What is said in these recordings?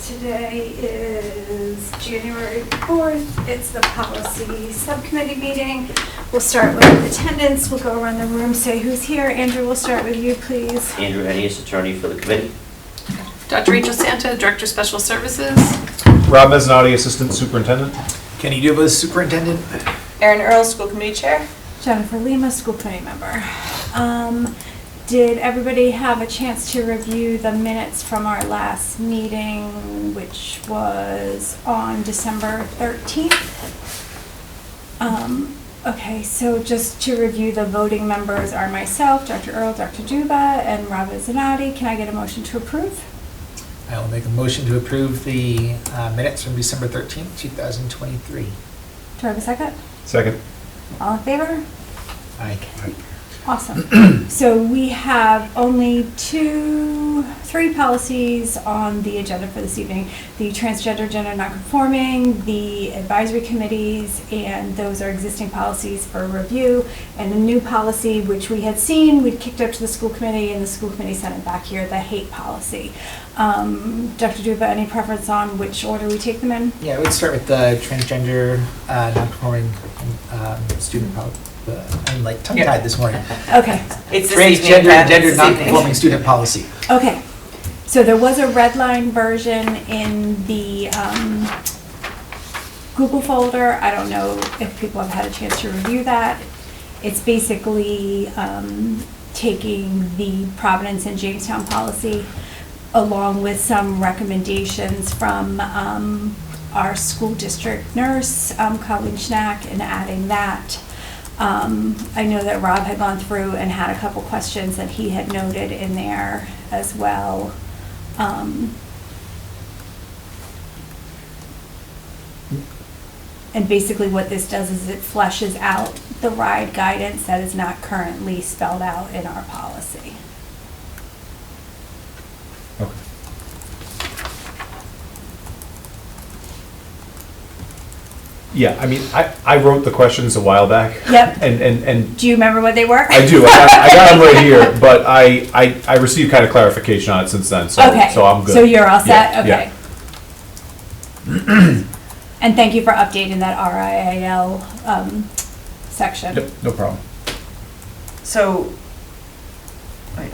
Today is January 4th. It's the policy subcommittee meeting. We'll start with attendance. We'll go around the room, say who's here. Andrew, we'll start with you, please. Andrew Hennius, attorney for the committee. Dr. Rachel Santa, Director Special Services. Rob Mezzanotte, Assistant Superintendent. Kenny Dubas, Superintendent. Erin Earl, School Committee Chair. Jennifer Lima, school committee member. Did everybody have a chance to review the minutes from our last meeting, which was on December 13th? Okay, so just to review, the voting members are myself, Dr. Earl, Dr. Duba, and Rob Mezzanotte. Can I get a motion to approve? I will make a motion to approve the minutes from December 13th, 2023. Do I have a second? Second. All in favor? Aye. Awesome. So we have only three policies on the agenda for this evening. The transgender, gender nonconforming, the advisory committees, and those are existing policies for review. And the new policy, which we had seen, we kicked up to the school committee, and the school committee sent it back here, the hate policy. Dr. Duba, any preference on which order we take them in? Yeah, we'd start with the transgender, non-conforming student policy. I'm like tongue-tied this morning. Okay. It's Transgender and gender non-conforming student policy. Okay. So there was a red line version in the Google folder. I don't know if people have had a chance to review that. It's basically taking the Providence and Jamestown policy along with some recommendations from our school district nurse, Colleen Schnack, and adding that. I know that Rob had gone through and had a couple questions that he had noted in there as well. And basically what this does is it fleshes out the RIDE guidance that is not currently spelled out in our policy. Okay. Yeah, I mean, I wrote the questions a while back. Yep. And Do you remember what they were? I do. I got them right here, but I received kind of clarification on it since then, so Okay. so I'm good. So you're all set? Yeah, Okay. yeah. And thank you for updating that RIAL section. Yep, no problem. So, wait.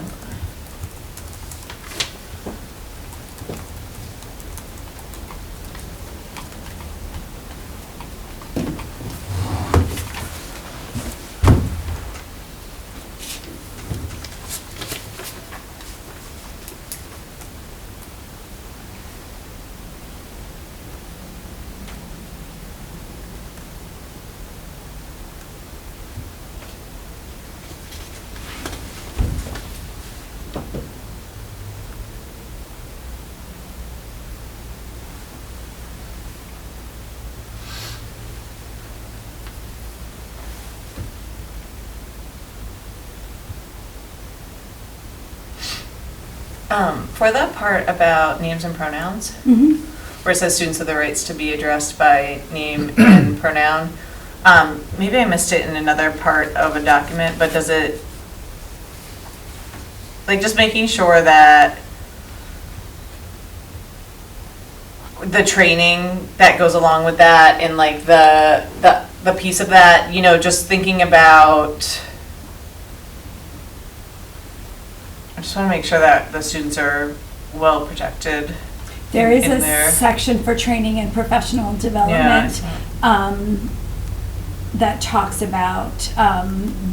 For that part about names and pronouns, Mm-hmm. where it says students have the rights to be addressed by name and pronoun, maybe I missed it in another part of a document, but does it, like, just making sure that the training that goes along with that and like the piece of that, you know, just thinking about, I just want to make sure that the students are well protected. There is in a there. section for training and professional development that talks about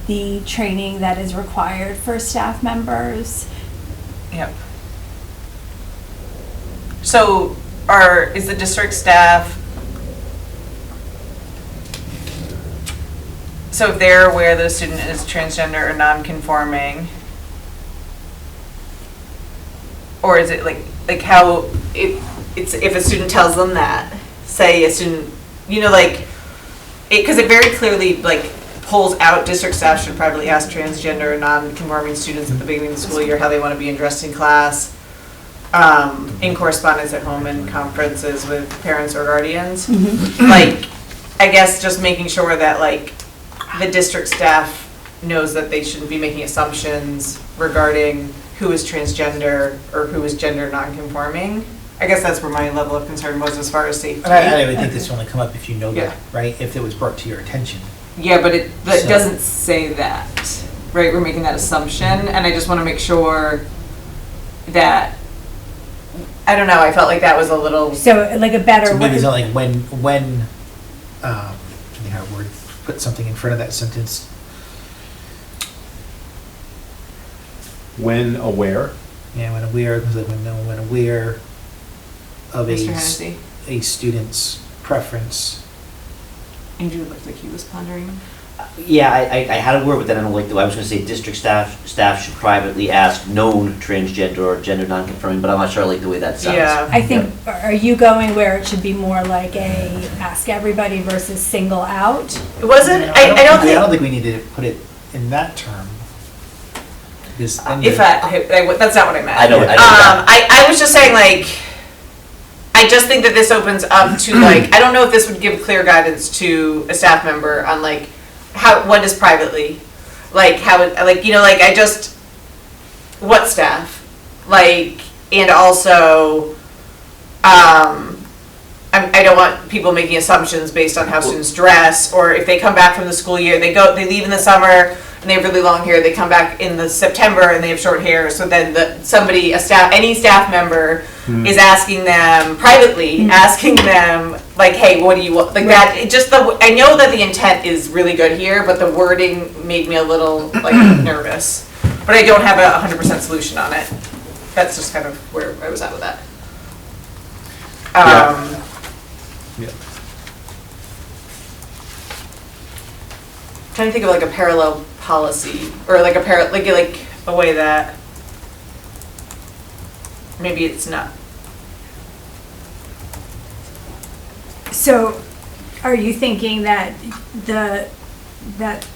the training that is required for staff members. Yep. So is the district staff, so if they're aware that a student is transgender or non-conforming, or is it like how if a student tells them that, say a student, you know, like because it very clearly like pulls out district staff should privately ask transgender or non-conforming students at the beginning of the school year how they want to be addressed in class, in correspondence at home and conferences with parents or guardians. Mm-hmm. Like, I guess just making sure that like the district staff knows that they shouldn't be making assumptions regarding who is transgender or who is gender nonconforming. I guess that's where my level of concern was as far as safety. And I would think this would only come up if you know Yeah. that, right? If it was brought to your attention. Yeah, but it So- doesn't say that, right? We're making that assumption, and I just want to make sure that, I don't know, I felt like that was a little, So like a better So maybe way. it's not like when, you know, word, put something in front of that sentence. When aware, Yeah, when aware, when aware of Mr. Hennessy, a student's preference. Andrew looked like he was pondering. Yeah, I had a word with that, I don't like the way, I was gonna say district staff should privately ask known transgender or gender non-conforming, but I'm not sure I like the way that sounds. Yeah. I think, are you going where it should be more like a ask everybody versus single out? It wasn't, I don't I don't think, think we need to put it in that term. Because then if that's not what I meant. I don't. I was just saying, like, I just think that this opens up to, like, I don't know if this would give clear guidance to a staff member on, like, what is privately, like, like, you know, like, what staff, like, and also, I don't want people making assumptions based on how students dress, or if they come back from the school year, they leave in the summer, and they have really long hair, they come back in the September and they have short hair, so then any staff member is asking them, privately, asking them, like, hey, what do you want, like that, I know that the intent is really good here, but the wording made me a little, like, nervous. But I don't have a 100% solution on it. That's just kind of where I was at with that. Yeah. Trying to think of like a parallel policy, or like a way that maybe it's not. So are you thinking that that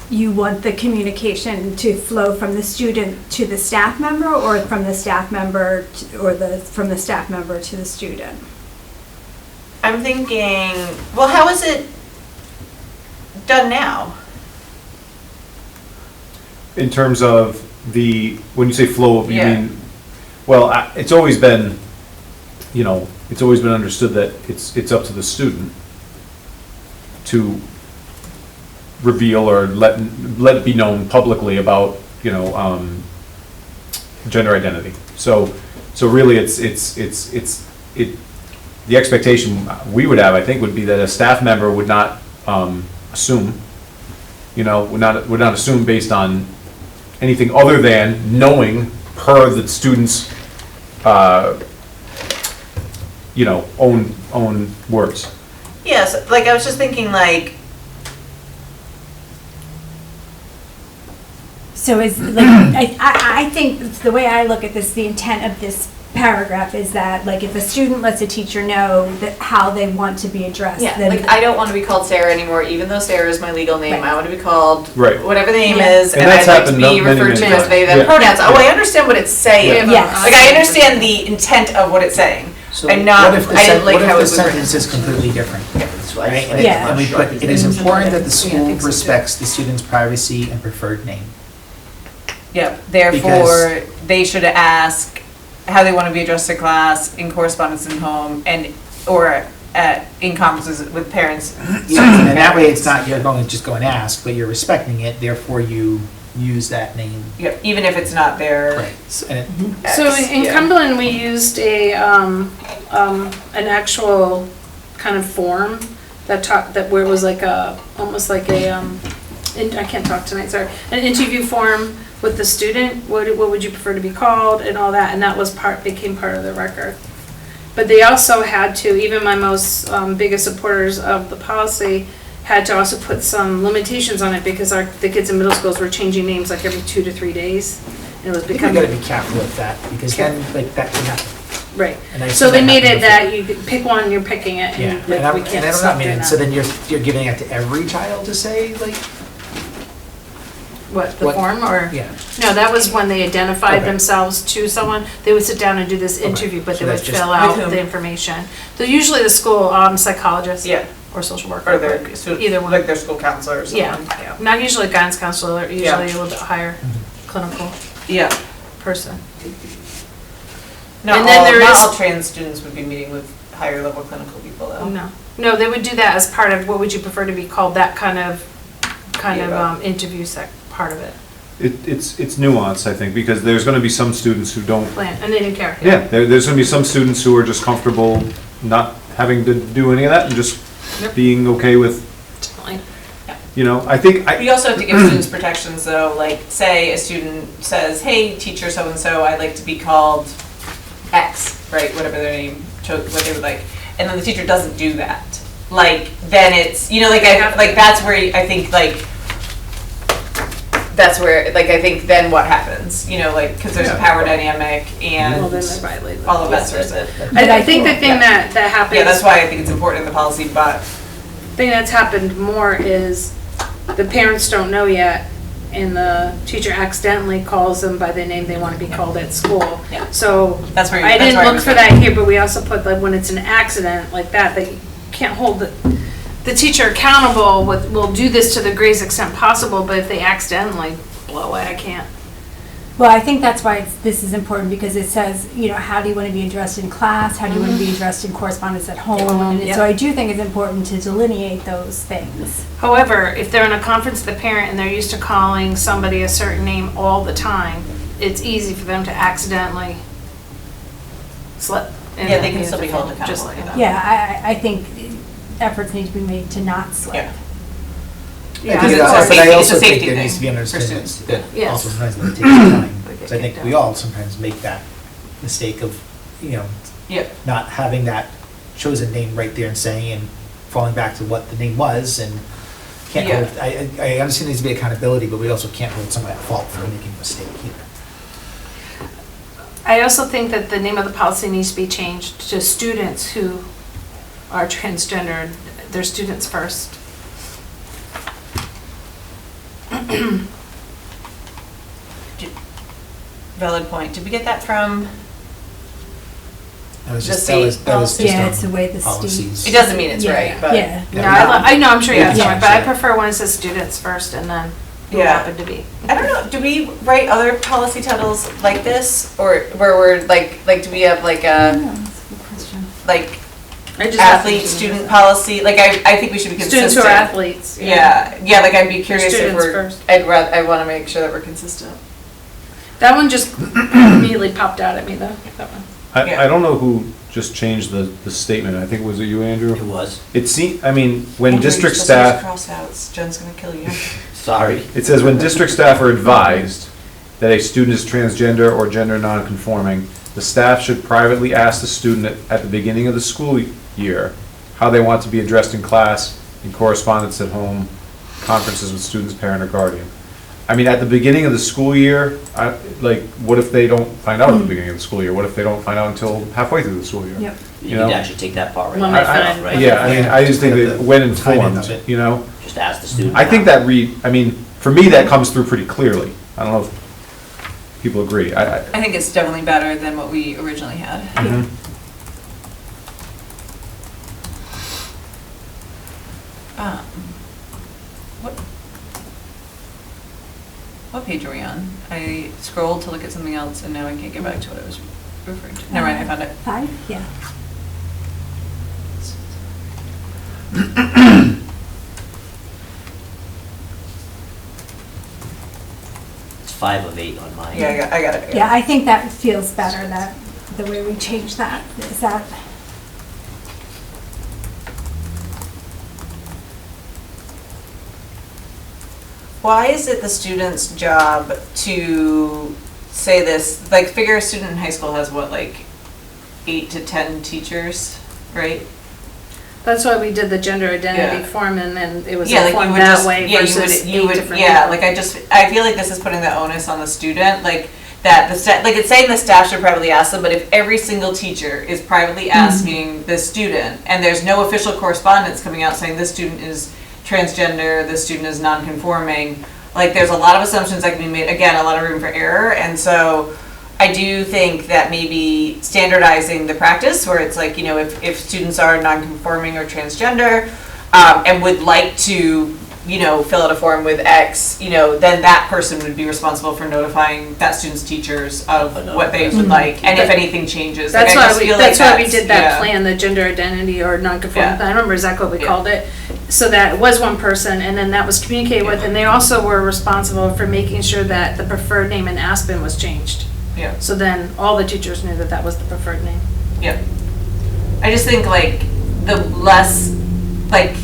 you want the communication to flow from the student to the staff member, or from the staff member from the staff member to the student? I'm thinking, well, how is it done now? in terms of when you say flow, you Yeah. mean, well, it's always been, it's always been understood that it's up to the student to reveal or let it be known publicly about, gender identity. So really the expectation we would have, I think, would be that a staff member would not assume, would not assume based on anything other than knowing per the student's, own words. Yes, like I was just thinking like, So is, like, I think the way I look at this, the intent of this paragraph is that, like, if a student lets a teacher know that how they want to be addressed, yeah, then. like I don't want to be called Sarah anymore, even though Sarah is my legal name. Right. I want to be called Right. whatever the name Yeah. is, And and that's I'd like to happened be many, referred to many as times. they, them Yeah. pronouns. Oh, Yeah. I understand what it's saying. Yes. Like I understand the intent of what it's saying. So I'm not, what if the I didn't like what if how it the was written. sentence is completely different? That's why I Right? just- And Yeah. and we put, it is important that the Yeah, I school think so too. respects the student's privacy and preferred name. Yep, therefore, they should ask how they want to be addressed to class, in correspondence in home, or in conferences with parents. And that way, it's not, you're going to just go and ask, but you're respecting it, therefore you use that name. Yep, even if it's not their. Right. And it- So ex, in yeah. Cumberland, we used an actual kind of form that where it was like almost like I can't talk tonight, sorry, an interview form with the student, what would you prefer to be called and all that, and that became part of the record. But they also had to, even my most biggest supporters of the policy had to also put some limitations on it because the kids in middle schools were changing names like every 2 to 3 days. And it was I think we becoming. gotta be careful with that, because then, like, that can happen. Right, And I've so seen they that made happen it before. that you could pick one, you're picking it, Yeah, and and like, we I can't don't stop know, doing so that. then you're giving it to every child to say, like, What, the what- form, or? yeah. No, that was when they identified Okay. themselves to someone, they would sit down and do this Okay. interview, but So they would that's just- fill With out whom? the information. So usually the school psychologist. Yeah, Or social worker. or their, but either one. like their school counselor or something. Yeah, not usually a guidance counselor, usually a little bit higher Mm-hmm. clinical Yeah. person. Not And then all, there not is- all trans students would be meeting with higher level clinical people though. No, they would do that as part of, what would you prefer to be called, that kind of Yeah. interview part of it, It's nuanced, I think, because there's gonna be some students who don't, plan, and they didn't care. yeah, there's gonna be some students who are just comfortable not having to do any of that and just Yep. being okay with, Definitely. you know, I think, We also have to give students protections though, like say a student says, hey, teacher so-and-so, I'd like to be called X, right, whatever their name, what they would like, and then the teacher doesn't do that. Like, then it's, you know, like that's where I think that's where, like, I think then what happens, you know, like, because there's a power dynamic and Well, then they're violating. all of that sort of stuff. I think the thing that happens. Yeah, that's why I think it's important in the policy, but, Thing that's happened more is the parents don't know yet, and the teacher accidentally calls them by the name they want to be called at school. Yeah. So That's where- I that's didn't where I look was for going. that here, but we also put like when it's an accident like that you can't hold the teacher accountable with, we'll do this to the greatest extent possible, but if they accidentally blow it, I can't. Well, I think that's why this is important, because it says, you know, how do you want to be addressed in class? How do you want to be addressed in correspondence at home? And so I do think it's important to delineate those things. However, if they're in a conference with the parent and they're used to calling somebody a certain name all the time, it's easy for them to accidentally slip. and Yeah, they can use still be the held phone, accountable just- for that. Yeah, I think efforts need to be made to not slip. yeah. Yeah. Because it's a But I safety- also it's a think safety there thing needs to be for understanding students. that Yes. also sometimes it takes time. They So I get think kicked we out. all sometimes make that mistake of, you know, Yep. not having that chosen name right there and saying, and falling back to what the name was, and can't Yeah. hold, I understand there needs to be accountability, but we also can't hold somebody at fault for making a mistake either. I also think that the name of the policy needs to be changed to students who are transgendered, they're students first. Valid point. Did we get that from, That was The just, that was state just Yeah, it's the way the policies. state. it doesn't mean it's Yeah, right, but. Yeah. No, I know, I'm sure you have Yeah. some, but I prefer when it says students first and then who Yeah. happen to be. I don't know, do we write other policy titles like this? Or where we're like, do we have like Oh, a, that's a good question. like I just happen athlete, to- student policy? Like, I think we should be consistent. Students who are athletes. Yeah, Like I'd be curious if Students we're, first. I wanna make sure that we're consistent. That one just immediately popped out at me though, that one. Yeah. I don't know who just changed the statement, I think, was it you, Andrew? It was, It seemed, I mean, when Andrew, district you're supposed to staff, use crossouts, Jen's gonna kill you. sorry. it says when district staff are advised that a student is transgender or gender nonconforming, the staff should privately ask the student at the beginning of the school year how they want to be addressed in class, in correspondence at home, conferences with students, parent, or guardian. I mean, at the beginning of the school year, what if they don't find out at the beginning of the school year? What if they don't find out until halfway through the school year? Yep. You You could know? actually take that part right When out, they find- right? Yeah, I mean, I just think that when informed, of it. you know? Just ask the student. I think that I mean, for me, that comes through pretty clearly. I don't know if people agree. I think it's definitely better than what we originally had. Mhm. What page are we on? I scrolled to look at something else and now I can't get back to what I was referring to. Never mind, I found it. 5, yeah. It's 5 of 8 on mine. Yeah, I got it. Yeah, I think that feels better, that, the way we change that, is that, Why is it the student's job to say this? Like, figure a student in high school has what, like 8 to 10 teachers, right? That's why we did the gender identity Yeah. form and then it was Yeah, like you informed would that just, way yeah, versus you 8 would, different yeah, people. like I feel like this is putting the onus on the student, like that the staff, like it's saying the staff should privately ask them, but if every single teacher is privately asking the student and there's no official correspondence coming out saying this student is transgender, this student is non-conforming, like there's a lot of assumptions that can be made, again, a lot of room for error, and so I do think that maybe standardizing the practice where it's like, you know, if students are non-conforming or transgender and would like to fill out a form with X, then that person would be responsible for notifying that student's teachers of what they would like, and if anything changes. Like, That's I why just we, feel that's like why we did that yeah. plan, the gender identity or non-conforming, Yeah. I don't remember exactly what we Yeah. called it. So that it was one person, and then that was communicated with, and they also were responsible for making sure that the preferred name in Aspen was changed. Yeah. So then all the teachers knew that that was the preferred name. Yeah. I just think like the less like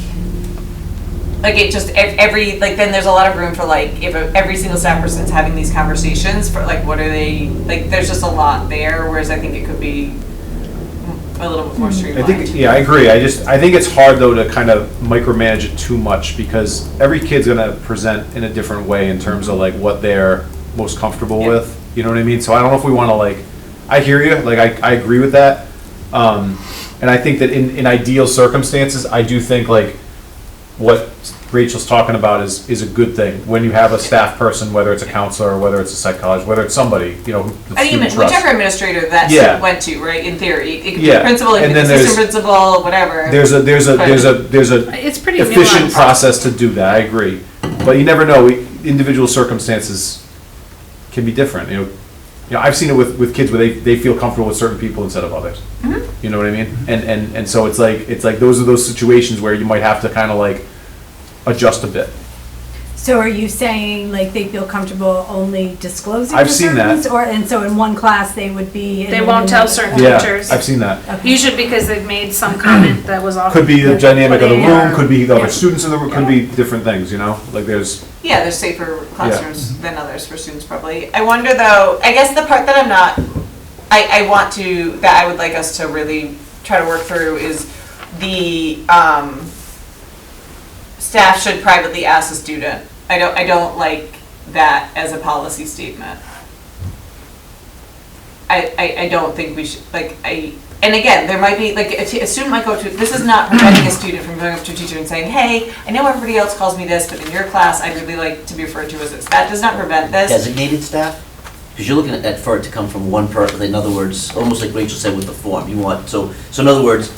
it just every like then there's a lot of room for like if every single staff person's having these conversations for like what are they like there's just a lot there, whereas I think it could be a little bit more I streamlined. think, yeah, I agree. I think it's hard though to kind of micromanage it too much because every kid's gonna present in a different way in terms of like what they're most comfortable Yeah. with. You know what I mean? So I don't know if we wanna like, I hear you, like I agree with that. And I think that in ideal circumstances, I do think like what Rachel's talking about is a good thing. When you have a staff person, whether it's a counselor, or whether it's a psychologist, whether it's somebody, who the I mean, student trusts. whichever administrator that Yeah. student went to, right? In theory, it could be Yeah. the principal, it And could be then the assistant there's- principal, whatever. There's a It's pretty efficient nuanced. process to do that, I agree. But you never know, individual circumstances can be different, I've seen it with kids where they feel comfortable with certain people instead of others. Mm-hmm. You know what I mean? And so it's like those are those situations where you might have to kind of like adjust a bit. So are you saying like they feel comfortable only disclosing I've to seen that. certain, or, and so in one class they would be. and They then won't in tell another certain class- Yeah, teachers. I've seen that. Okay. Usually because they've made some comment that was off. Could be the dynamic of the Yeah. room, could be the Yeah. other students in the room, could be different things, like there's, Yeah, there's safer classrooms than others for students probably. I wonder though, I guess the part that I'm not, that I would like us to really try to work through is the staff should privately ask the student. I don't like that as a policy statement. I don't think we should, and again, there might be, like, a student might go to, this is not preventing a student from going up to a teacher and saying, hey, I know everybody else calls me this, but in your class, I'd really like to be referred to as this. That does not prevent this. Designated staff? Because you're looking at for it to come from one person, in other words, almost like Rachel said with the form, you want, so in other words,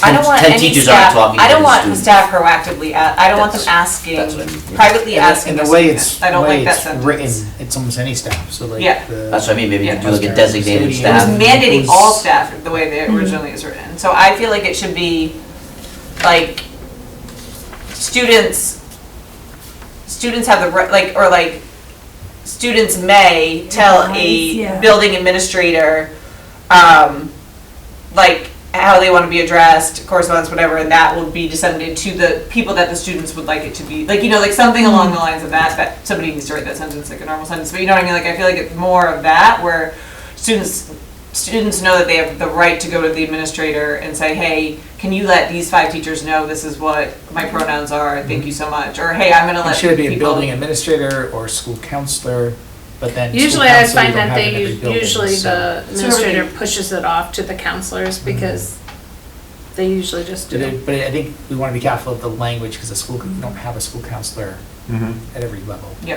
I don't want 10 any teachers aren't staff, talking I to don't the want student. staff proactively, I don't want them That's asking, what I mean, yeah. privately asking And the the way student. it's, I don't like that it's sentence. written, it's almost any staff, so like. Yeah. That's what I mean, maybe you could do like a Yeah. designated It was staff. mandating all staff the way that originally is written. So I feel like it should be, like, students have the right, students may tell Yeah. a building administrator, how they want to be addressed, correspondence, whatever, and that will be disseminated to the people that the students would like it to be, something along the lines of that somebody needs to write that sentence like a normal sentence, but you know what I mean, I feel like it's more of that, where students know that they have the right to go to the administrator and say, hey, can you let these 5 teachers know this is what my pronouns are, thank you so much, or hey, I'm gonna let Should it be a people- building administrator or school counselor, but then. school Usually I counselor you find don't that have in every building, usually so- the administrator already- pushes it off to the counselors because they usually just do it. But I think we want to be careful of the language because we don't have a school counselor Mhm. at every level, Yeah.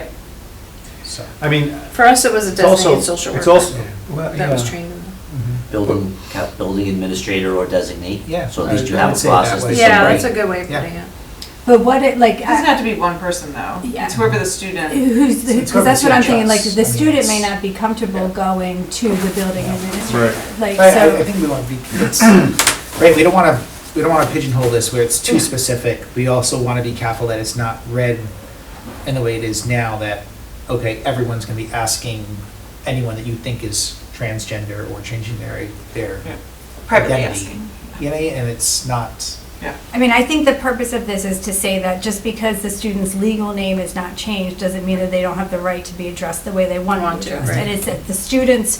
so. I mean, For us, it was a it's also, designated social it's worker also, well, that was yeah. trained in that. Building administrator or designate. Yeah, So at least you I have would a say it that process. way. that's Yeah, right. that's a good way of Yeah. putting it. But what it, like, It doesn't have to be one person though, Yeah. it's whoever the student. who's, It's because that's what I'm thinking, like, trust. the I mean, student may it's- not be comfortable going to the building administrator. Like, I so, think we want to be, right, we don't want to pigeonhole this where it's too specific. We also want to be careful that it's not read in the way it is now that, okay, everyone's going to be asking anyone that you think is transgender or changing their Privately identity. asking. And it's not, I mean, I think the purpose of this is to say that just because the student's legal name is not changed, doesn't mean that they don't have the right to be addressed the way they want to be addressed. right. And it's that the students,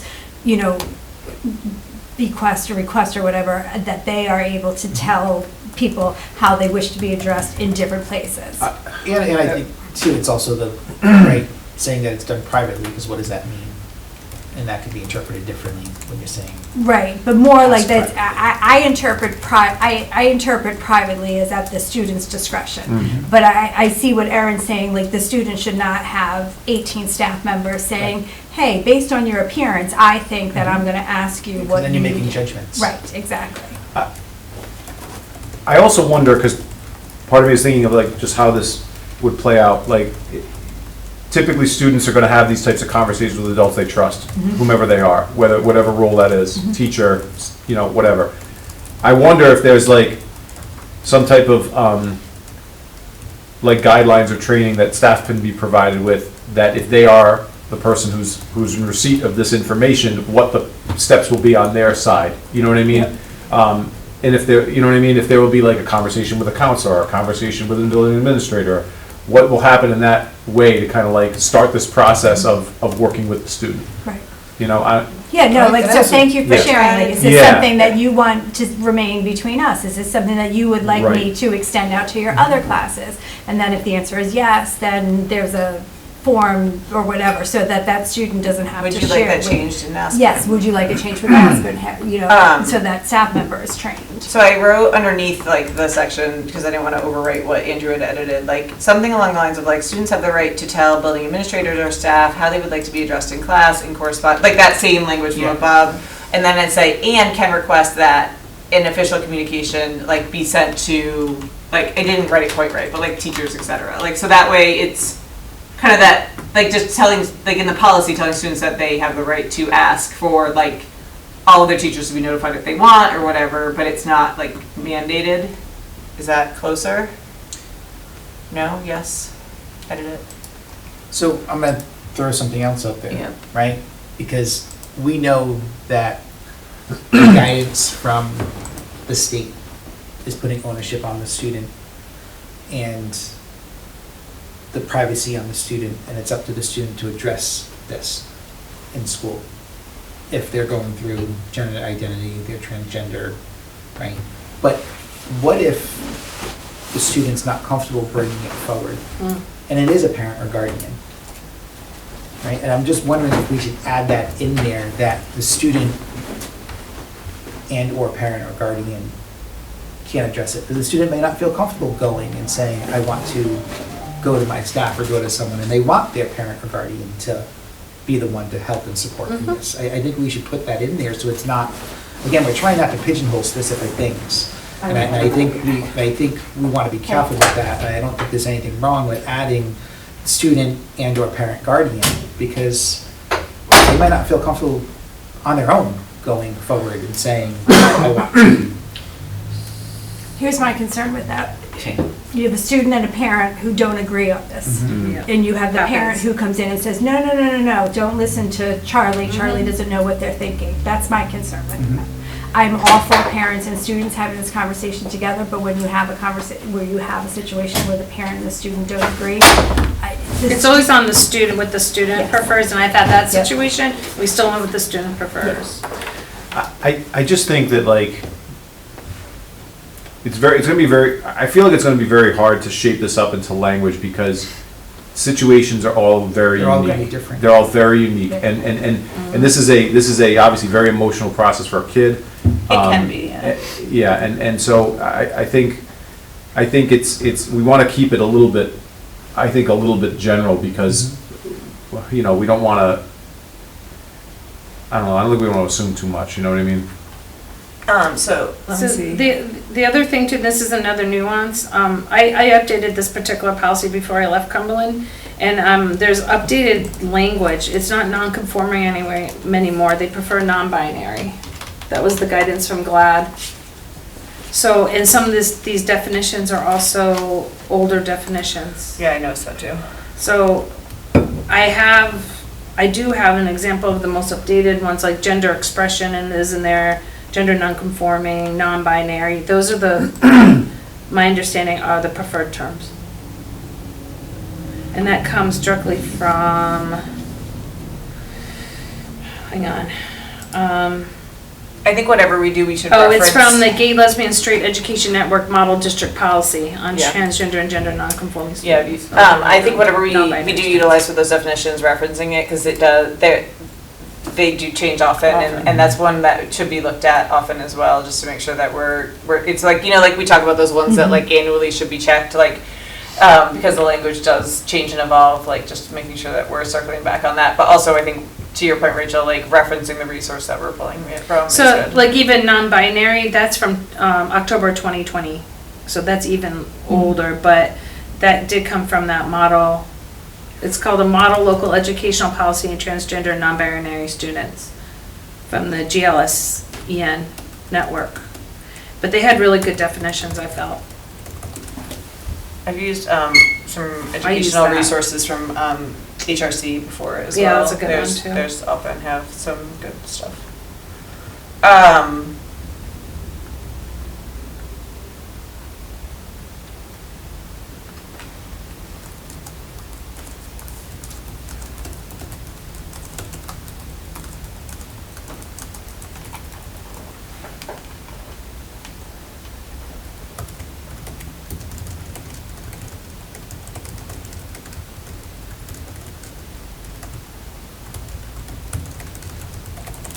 bequest or request or whatever, that they are able to tell people how they wish to be addressed in different places. and I think too, it's also the, right, saying that it's done privately, because what does that mean? And that could be interpreted differently when you're saying. Right, but more like That's that, I interpret privately as at the student's discretion. But I see what Erin's saying, like the student should not have 18 staff members saying, hey, based on your appearance, I think that I'm gonna ask you what Then you. you're making judgments. Right, exactly. I also wonder, because part of me is thinking of like just how this would play out, like, typically students are gonna have these types of conversations with adults they trust, whomever they are, whatever role that is, teacher, you know, whatever. I wonder if there's like some type of, like guidelines or training that staff can be provided with, that if they are the person who's in receipt of this information, what the steps will be on their side, you know what I mean? And if there, you know what I mean, if there will be like a conversation with a counselor, or a conversation with a building administrator, what will happen in that way to kind of like start this process of working with the student? Right. You know, Yeah, no, like, so thank you for Yeah. sharing, like, is this Yeah. something that you want to remain between us? Is this something that you would like me Right. to extend out to your other classes? And then if the answer is yes, then there's a form or whatever, so that that student doesn't have to Would share. you like that with- changed in Aspen? Yes, would you like it changed with Aspen, you know, so that staff member is trained? So I wrote underneath like the section, because I didn't want to overwrite what Andrew had edited, like something along the lines of like, students have the right to tell building administrators or staff how they would like to be addressed in class and correspond, like that same language from Yeah. above. And then I'd say, and can request that an official communication like be sent to, like, I didn't write it quite right, but like teachers, et cetera. Like, so that way it's kind of that, like just telling, like in the policy, telling students that they have the right to ask for like all of their teachers to be notified if they want or whatever, but it's not like mandated. Is that closer? No? Yes? Edit it? So I'm gonna throw something else out there, Yeah. right? Because we know that the guidance from the state is putting ownership on the student and the privacy on the student, and it's up to the student to address this in school. If they're going through gender identity, they're transgender, right? But what if the student's not comfortable bringing it forward? And it is a parent or guardian, right? And I'm just wondering if we should add that in there, that the student and/or parent or guardian can't address it. Because the student may not feel comfortable going and saying, I want to go to my staff or go to someone, and they want their parent or guardian to be the one to help and support in this. I think we should put that in there so it's not, again, we're trying not to pigeonhole specific things. And I think we want to be careful with that. And I don't think there's anything wrong with adding student and/or parent guardian, because they might not feel comfortable on their own going forward and saying, I want to. Here's my concern with that. You have a student and a parent who don't agree on this. Yeah. And you have the Happens. parent who comes in and says, no, no, no, no, no, don't listen to Charlie. Charlie doesn't know what they're thinking. That's my concern with that. I'm all for parents and students having this conversation together, but when you have a where you have a situation where the parent and the student don't agree, It's always on the student, what the student Yes. prefers, and I've had that Yep. situation, we still know what the student prefers. I just think that like, it's gonna be very, I feel like it's gonna be very hard to shape this up into language, because situations are all very unique. They're all gonna be different. They're all very unique, and this is a obviously very emotional process for a kid. It can be, yeah. Yeah, and so I think it's, we wanna keep it a little bit, I think a little bit general, because, you know, we don't wanna, I don't think we wanna assume too much, you know what I mean? So, let me So see. the other thing too, this is another nuance, I updated this particular policy before I left Cumberland, and there's updated language, it's not non-conforming anymore, they prefer non-binary. That was the guidance from GLAD. So, and some of these definitions are also older definitions. Yeah, I noticed that too. So I do have an example of the most updated ones, like gender expression and is in there, gender nonconforming, non-binary. Those are the, my understanding are the preferred terms. And that comes directly from, hang on. I think whatever we do, we should Oh, reference. it's from the Gay, Lesbian, Straight Education Network Model District Policy on Yeah. transgender and gender nonconforming Yeah, students. I think whatever we Non-binary do utilize for those definitions, referencing it, because it does, they do change often, and that's one that should be looked at often as well, just to make sure that we're, it's like, you know, like we talk about those ones that like annually should be checked, like, because the language does change and evolve, like just making sure that we're circling back on that, but also I think, to your point, Rachel, like referencing the resource that we're pulling it from is So, good. like even non-binary, that's from October 2020, so that's even older, but that did come from that model. It's called a Model Local Educational Policy in Transgender and Non-Binary Students from the GLSEN network. But they had really good definitions, I felt. I've used some educational that. resources from HRC before as well. Yeah, that's a good one, There's- too. There's often have some good stuff.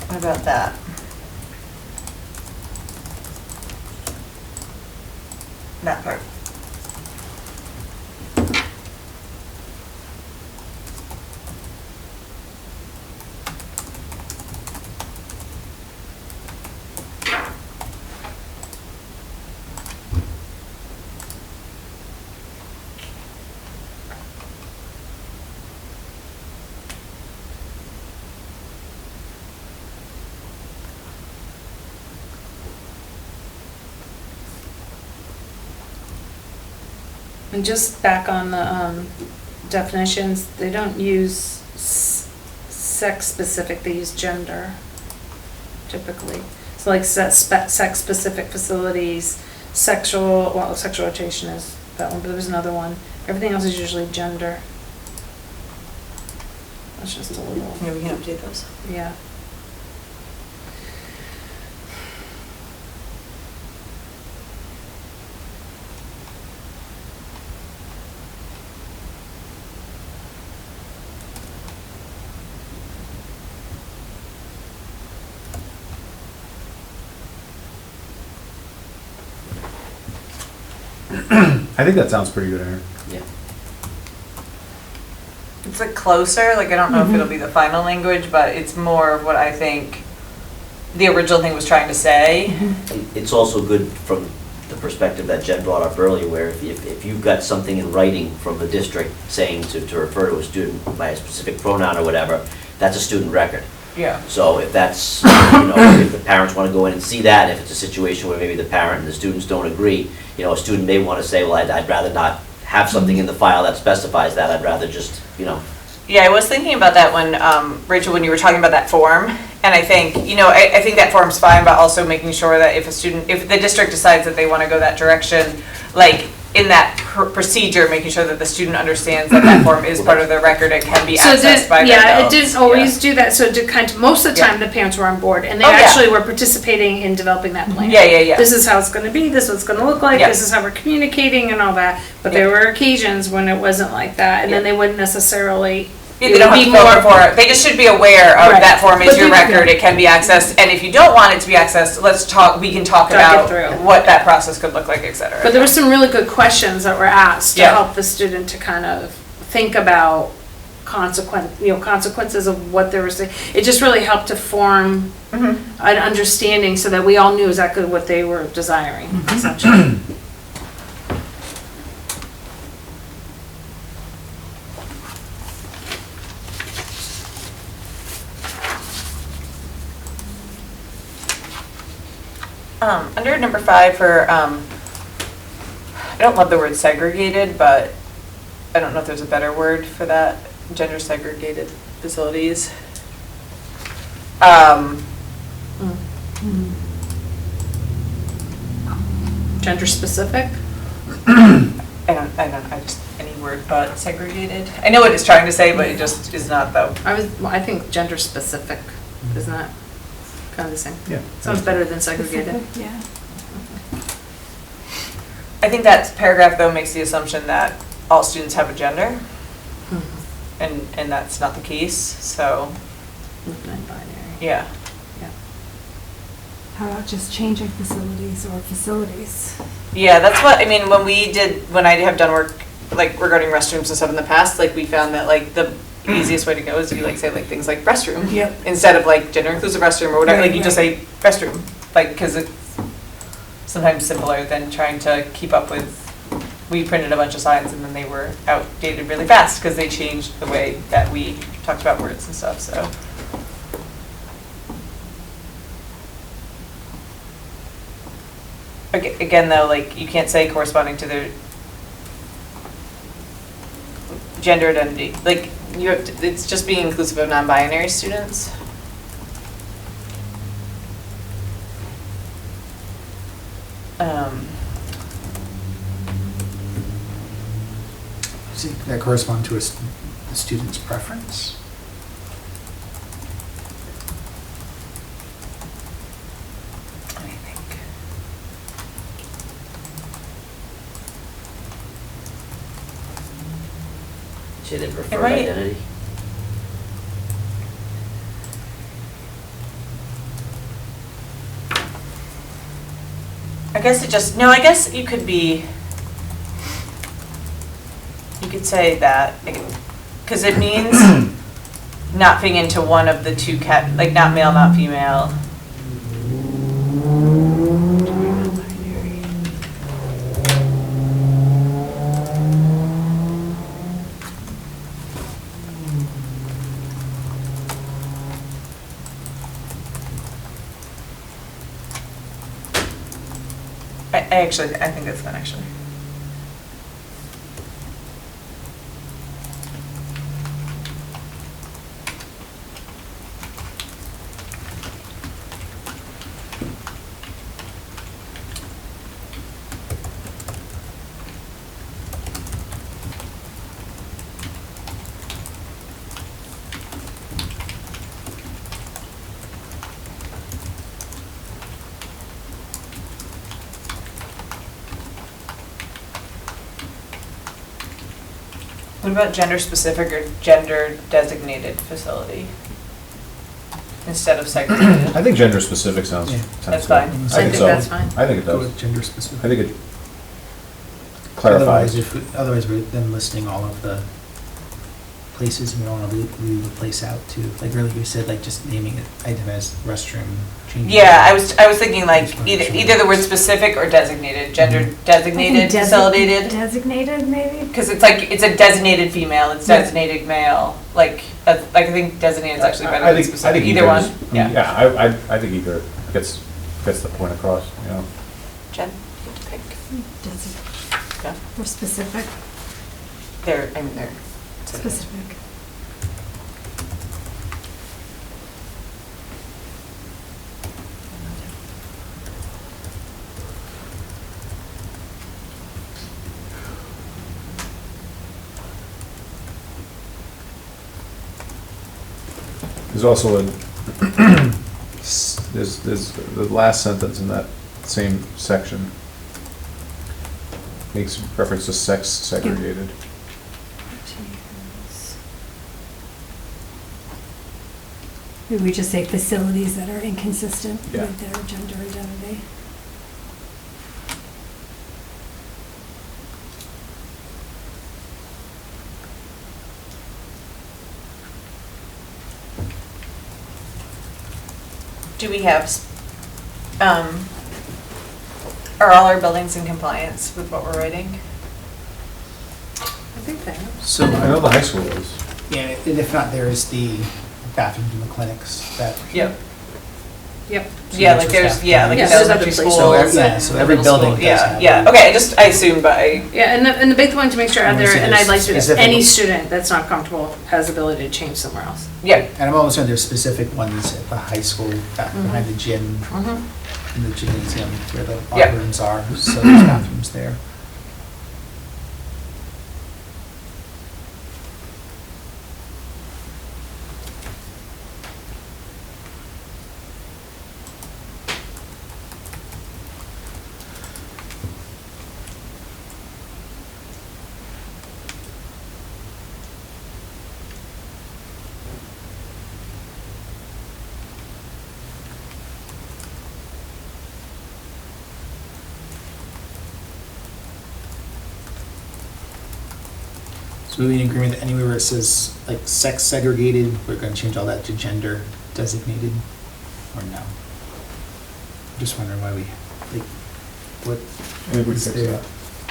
What about that? That part. And just back on the definitions, they don't use sex-specific, they use gender typically. So like sex-specific facilities, sexual rotation is that one, but there was another one. Everything else is usually gender. That's just a little, Yeah, we can update those. yeah. I think that sounds pretty good, Aaron. Yeah. It's like closer, like I don't know if it'll be the final language, but it's more of what I think the original thing was trying to say. And it's also good from the perspective that Jen brought up earlier, where if you've got something in writing from the district saying to refer to a student by a specific pronoun or whatever, that's a student record. Yeah. So if that's, if the parents want to go in and see that, if it's a situation where maybe the parent and the students don't agree, a student may want to say, well, I'd rather not have something in the file that specifies that, I'd rather just, Yeah, I was thinking about that when, Rachel, when you were talking about that form, and I think, I think that form's fine, but also making sure that if the district decides that they want to go that direction, like, in that procedure, making sure that the student understands that that form is part of their record, it can be accessed by their Yeah, it adults. didn't always do that, so it did most of the time, the parents were on board, and they Oh, yeah. actually were participating in developing that plan. Yeah. This is how it's gonna be, this is what it's gonna look like, Yeah. this is how we're communicating and all that, but Yeah. there were occasions when it wasn't like that, and then Yeah. they wouldn't necessarily. Yeah, they don't have to vote for it. They just should be aware of Right. that form is But your you- record, it can be accessed, and if you don't want it to be accessed, we can talk Talk it about through. what that process could look like, et cetera. But there were some really good questions that were asked to Yeah. help the student to kind of think about consequences of what they were saying. It just really helped to form Mhm. an understanding so that we all knew exactly what they were desiring, essentially. Under number 5 for, I don't love the word segregated, but I don't know if there's a better word for that, gender segregated facilities. Gender specific? I just, any word but segregated. I know what it's trying to say, but it just is not though. I think gender specific, isn't that kind of the same? Yeah. Sounds better than segregated. Yeah. I think that paragraph though makes the assumption that all students have a gender, and that's not the case, so, Non-binary. yeah. How about just changing facilities or facilities? Yeah, that's what, I mean, when I have done work, like regarding restrooms and stuff in the past, like we found that like the easiest way to go is you like say like things like restroom. Yep. Instead of like gender inclusive restroom or whatever, like you just say restroom, like, cause it's sometimes simpler than trying to keep up with we printed a bunch of signs and then they were outdated really fast because they changed the way that we talked about words and stuff, so. Again, though, like, you can't say corresponding to their gender identity. Like, you have to, it's just being inclusive of non-binary students. Does that correspond to a student's preference? I think. Say their It preferred might- identity. I guess it just, no, I guess you could be, you could say that, because it means not fitting into one of the two like not male, not female. I think that's fine, actually. What about gender-specific or gender-designated facility? Instead of segregated? I think gender specific sounds. Yeah. sounds That's good. fine. I think so. that's fine. I think it Go does. with gender specific. I think it clarifies. Otherwise, we're then listing all of the places, and we don't want to leave the place out too. Like earlier you said, like just naming it item as restroom change. Yeah, I was thinking like either the word specific or designated, gender designated, facilitated. Designated, maybe? Because it's like, it's a designated female, it's Yeah. designated male, like I think designated is actually better than specific, either is- one, I mean, yeah. Yeah, I think either gets the point across, you know. Jen, you get to pick. Designated. Yeah. Or specific, They're specific. There's also there's the last sentence in that same section makes reference to sex segregated. Maybe we just say facilities that are inconsistent Yeah. with their gender identity. Do we have, are all our buildings in compliance with what we're writing? I think they are. So, I know the high school is. yeah, and if not, there is the bathrooms in the clinics that. Yep. Yep. Yeah, like there's, yeah, like Yeah, in there's elementary other schools. places. So, yeah, so and every middle building school. does Yeah, have yeah, that. okay, I assumed by, Yeah, and the big thing to make sure out there, Obviously, and I'd like to, there's is any specific- student that's not comfortable has the ability to change somewhere else. yeah. And I'm almost certain there's specific ones at the high school, back behind the gym, in the gymnasium, where the Yep. locker rooms are, so there's bathrooms there. So are we in agreement that anywhere where it says like sex segregated, we're gonna change all that to gender designated, or no? I'm just wondering why we, like, what Maybe we is fix there? that.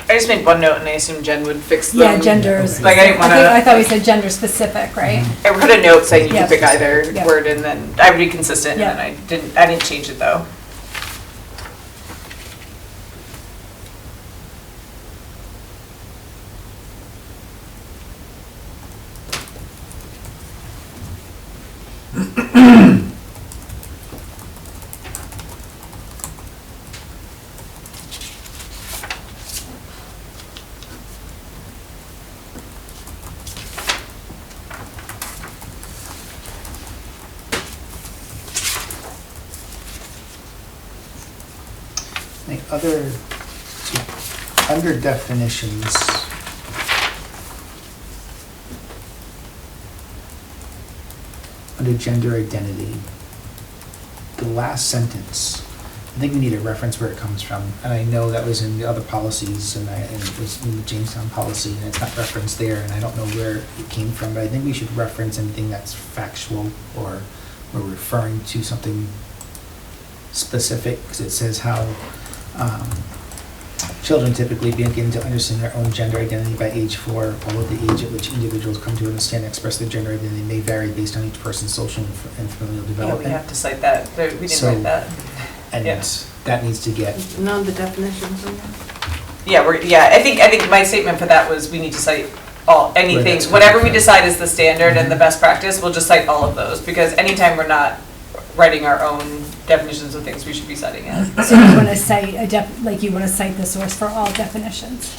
I just made one note and I assumed Jen would fix them. Yeah, genders. Like, I didn't I wanna, thought we said gender specific, right? I put a note saying you Yeah. could pick either Yeah. word and then I would be consistent Yeah. and then I didn't change it though. The other, under definitions, under gender identity, the last sentence, I think we need to reference where it comes from. And I know that was in the other policies and it was in the Jamestown policy and it's not referenced there and I don't know where it came from, but I think we should reference anything that's factual or we're referring to something specific, because it says how children typically begin to understand their own gender identity by age 4, although the age at which individuals come to understand and express their gender identity may vary based on each person's social and familial Yeah, development. we have to cite that. We didn't So- write that. And Yeah. that needs to get, None of the definitions in there. Yeah, I think my statement for that was we need to cite anything, that's whatever we coming from. decide is the standard and the best practice, we'll just cite all of those, because anytime we're not writing our own definitions of things, we should be citing it. So you want to cite you want to cite the source for all definitions?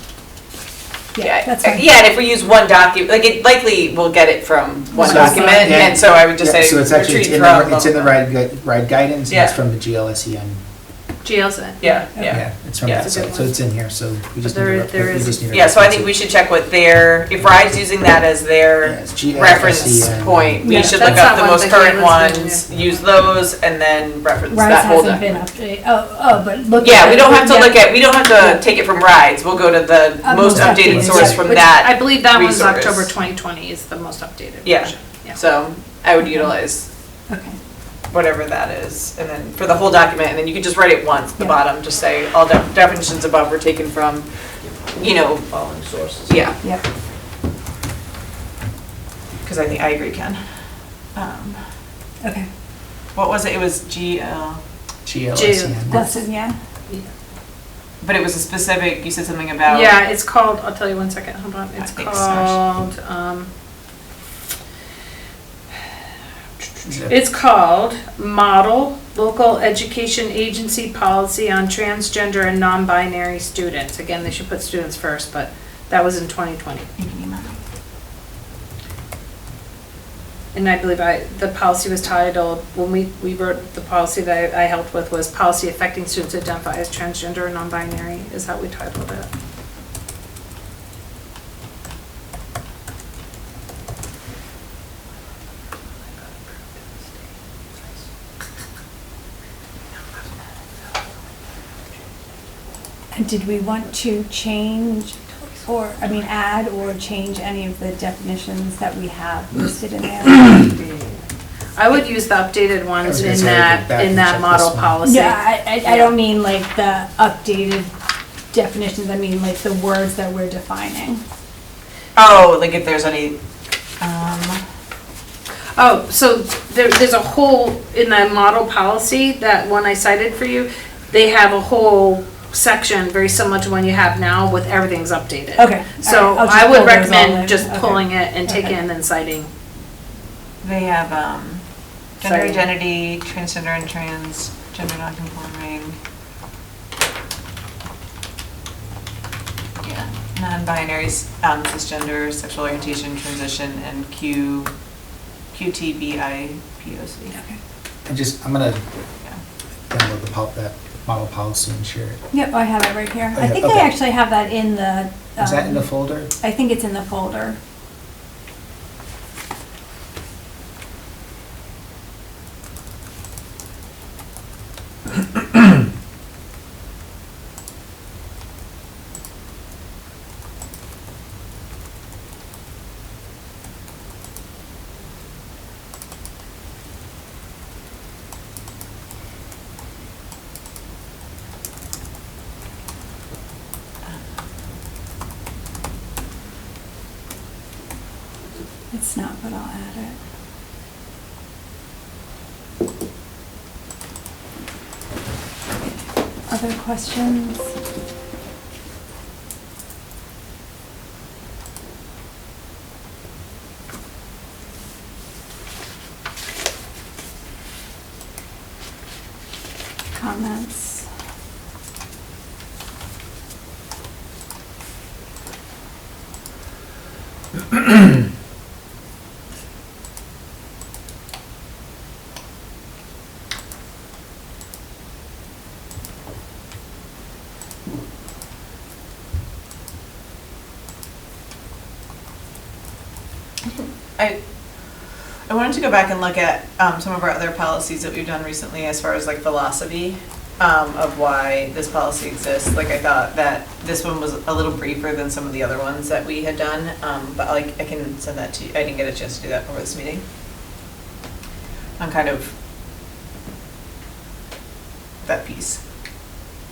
Yeah, that's fine. Yeah, and if we use one document, like it likely we'll get it from one So- document, Yeah. and so I would just yeah, say so it's actually, retreat it's from. in the ride guidance and Yeah. it's from the GLSEN. GLSEN. Yeah, Okay. yeah. It's from Yeah. that That's a good site, so one. it's in here, so we just There- need to, there we is- just need to. Yeah, so I reference think it. we should check what if RIDE's using that as Yeah, their it's GLSEN. reference point, we Yeah, should that's look up not the one most that current Galen's doing, ones, use those, and then reference RISE that whole hasn't been document. updated. But look. Yeah, at we it. don't have to Yeah. look at, we don't have to take it from RIDE's, we'll go to the most most updated updated, source yeah. from Which that. I believe that one's resource. October 2020 is the most updated Yeah. version. Yeah. So I would utilize Okay. whatever that is, and then for the whole document, and then you can just write it once, at the Yeah. bottom, just say, all definitions above were taken from, Following sources. yeah, Yep. because I agree, Ken. Okay. What was it? It was GL, GLSEN. Lesson, yeah. but it was a specific, you said something about. Yeah, it's called, I'll tell you one second, hold on. It's Thanks, called, Is it- it's called Model Local Education Agency Policy on Transgender and Non-Binary Students. Again, they should put students first, but that was in 2020. You can email it. And I believe the policy was titled, when we wrote the policy that I helped with, was Policy Affecting Students Who Identify as Transgender or Non-Binary, is how we titled it. And did we want to change add or change any of the definitions that we have listed in there? I would use the updated I ones was gonna in say, I that, could back in and that check model this one. policy. Yeah, I Yeah. don't mean like the updated definitions, I mean like the words that we're defining. Oh, like if there's any, Oh, so there's a whole, in the model policy, that one I cited for you, they have a whole section very similar to one you have now with everything's updated. Okay. So all right, I'll just I would pull those all in. recommend just Okay. pulling it and Okay. taking it and then citing. they have, gender Sorry. identity, transgender and trans, gender nonconforming. Yeah, non-binaries, cisgender, sexual orientation, transition, and QTBIPOC. Okay. I'm gonna Yeah. download that model policy and share it. Yep, I have it right here. I Okay, think I okay. actually have that in the. Is that in the um, folder? I think it's in the folder. It's not, but I'll add it. Other questions? Comments? I wanted to go back and look at some of our other policies that we've done recently as far as like philosophy of why this policy exists. Like I thought that this one was a little briefer than some of the other ones that we had done, but like I can send that to you. I didn't get a chance to do that over this meeting. On kind of that piece.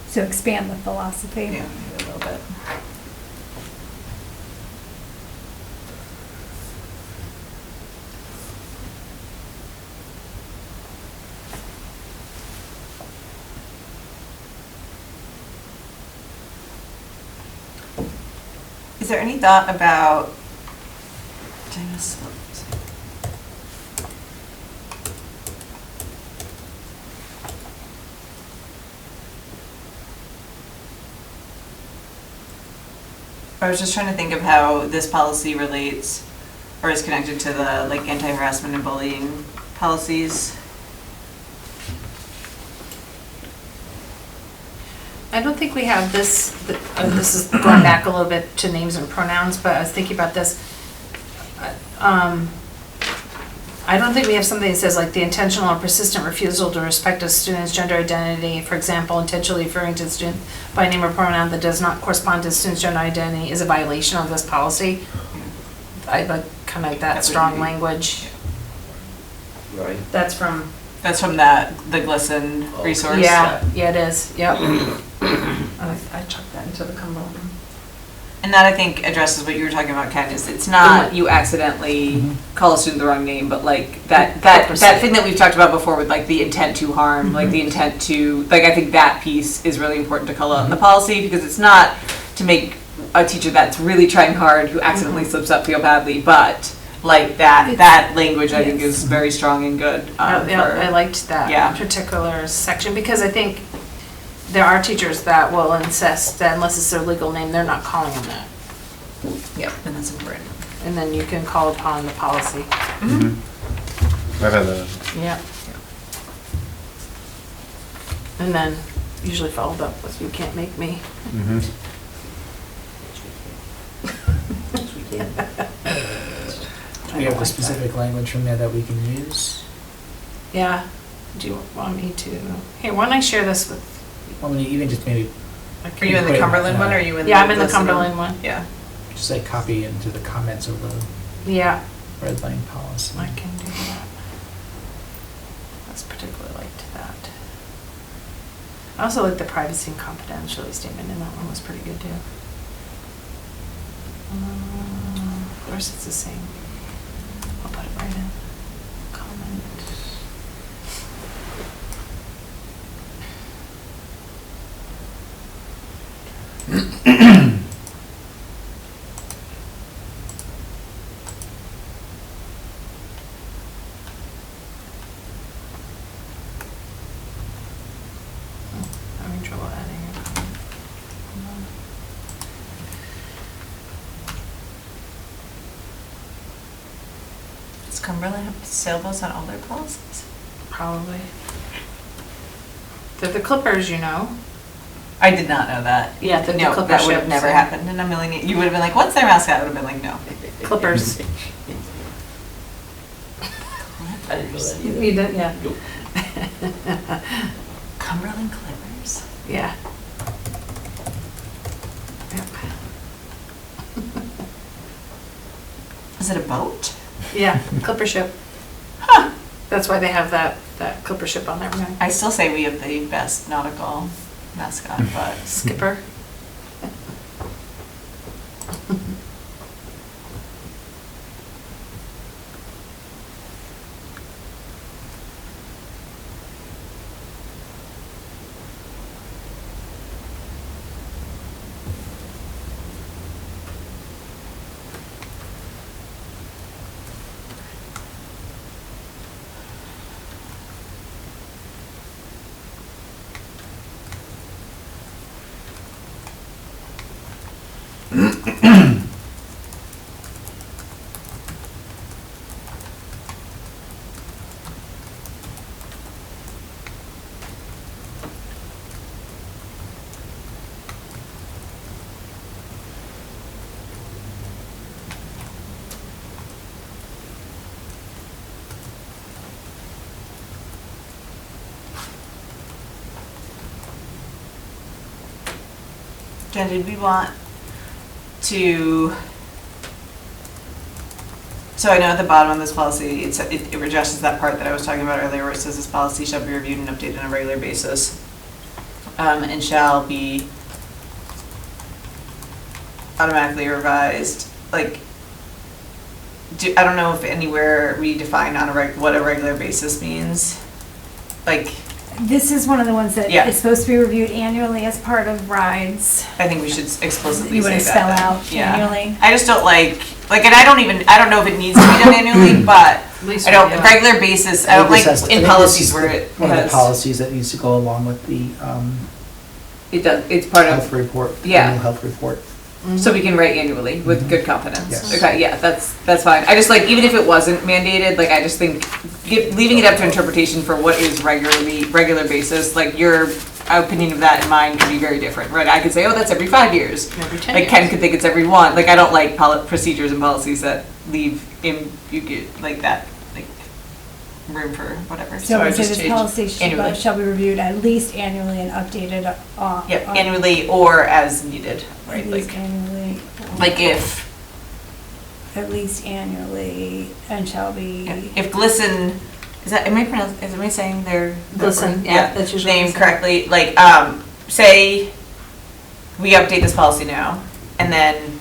So expand the philosophy. Yeah, maybe a little bit. Is there any thought about, did I miss something? I was just trying to think of how this policy relates or is connected to the like anti-harassment and bullying policies. I don't think we have this, this is going back a little bit to names and pronouns, but I was thinking about this. I don't think we have something that says like the intentional or persistent refusal to respect a student's gender identity, for example, intentionally referring to the student by name or pronoun that does not correspond to the student's gender identity is a violation of this policy. I like kind of like that strong language. Right. That's from the GLSEN resource. Yeah, it is, yep. I chucked that into the Cumberland. And that I think addresses what you were talking about, Ken, is it's not you accidentally call a student the wrong name, but like that thing that we've talked about before with like the intent to harm, like the intent to, like I think that piece is really important to call out in the policy because it's not to make a teacher that's really trying hard who accidentally slips up feel badly, but like that language I think is very strong and good. I liked that particular section because I think there are teachers that will insist that unless it's their legal name, they're not calling them that. Yep, and that's important. And then you can call upon the policy. Mm-hmm. I've had that. Yep. And then usually followed up with, you can't make me. Mm-hmm. Yes, we can. Do we have the specific language from there that we can use? Yeah. Do you want me to? Here, why don't I share this with? Well, I mean, even just maybe Are you in the Cumberland one or are you in the I'm in the GLSEN Cumberland one. Yeah. just like copy into the comments of the Yeah, red line policy. I can do that. That's particularly liked that. I also like the privacy and confidentiality statement in that one was pretty good too. Of course it's the same. I'll put it right in. Comment. Having trouble adding it. Hold on. Does Cumberland have sailboats on all their policies? Probably. They're the Clippers, you know. I did not know that. Yeah, the No, Clipper that would have ships, never yeah. happened in a million years. You would have been like, what's their mascot? I would have been like, no. Clippers. I didn't know that either. You did, yeah. Nope. Cumberland Clippers. Yeah. Yep. Is it a boat? Yeah, clipper ship. Huh. That's why they have that clipper ship on there. I still say we have the best nautical mascot, but Skipper. Jen, did we want to, so I know at the bottom of this policy, it addresses that part that I was talking about earlier, where it says this policy shall be reviewed and updated on a regular basis, and shall be automatically revised. Like, I don't know if anywhere we define on what a regular basis means. Like, This is one of the ones that Yeah. is supposed to be reviewed annually as part of rides. I think we should explicitly You say want that. to spell then. out Yeah. annually? I just don't like, and I don't know if it needs to be done annually, but least I don't, we do it. regular basis, I don't like think this in has- policies I where think it this is one of the has. policies that needs to go along with the It does, it's part health report, Yeah. annual health report. so we can write annually with good confidence. Yes. Okay, yeah, that's fine. I just like, even if it wasn't mandated, like, I just think leaving it up to interpretation for what is regular basis, like, your opinion of that and mine could be very different, right? I could say, oh, that's every 5 years. Every 10 Like, Ken years. could think it's every one. Like, I don't like procedures and policies that leave like that, like, room for whatever. So I we say just this changed policy annually. shall be reviewed at least annually and updated on. Yep, annually or as needed, right? At least Like, annually. like if, At least annually and shall be. if Glisten, am I saying their? Glisten, yeah, that's usually Name Glisten. correctly, like, say, we update this policy now, and then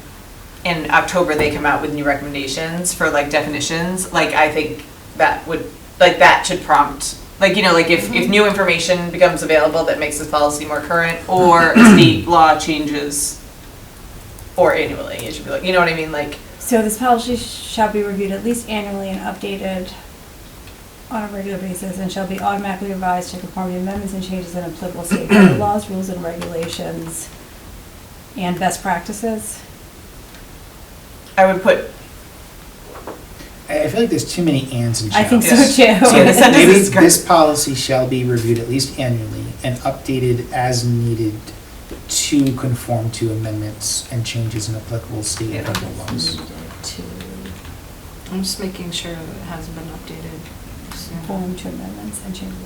in October, they come out with new recommendations for like definitions, like, I think that would, like, that should prompt, like, you know, like, if new information becomes available that makes this policy more current, or a state law changes, or annually, it should be like, you know what I mean, like, So this policy shall be reviewed at least annually and updated on a regular basis and shall be automatically revised to conform to amendments and changes in applicable state laws, rules, and regulations, and best practices. I would put, I feel like there's too many ands and I think so Yes. too. Yeah, the sentence Maybe is great. this policy shall be reviewed at least annually and updated as needed to conform to amendments and changes in applicable state and federal laws. I'm just making sure that it hasn't been updated. Conform to amendments and changes.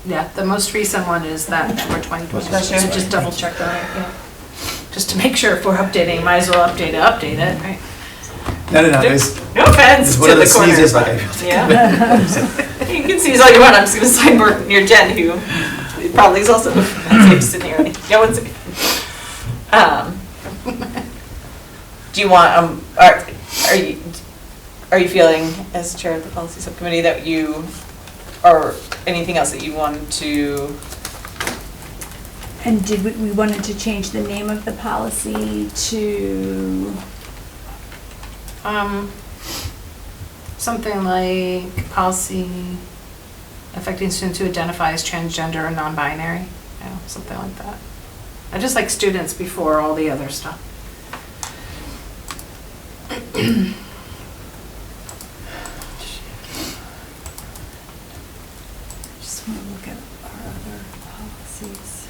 Yeah, the most recent one is that number 2020. That's So true. just double check that, yeah. Just to make sure if we're updating, might as well update it, right? No, there's, no offense it's to one of the the corner. sneezes, like, I but- feel Yeah. You can sneeze all you want, I'm just gonna sign more near Jen, who probably is also safe sitting here. No one's safe. Do you want, are you feeling, as chair of the policy subcommittee, that you, or anything else that you want to, And did we wanted to change the name of the policy to, Something like policy affecting students who identify as transgender or non-binary, you know, something like that. I just like students before all the other stuff. just want to look at our other policies.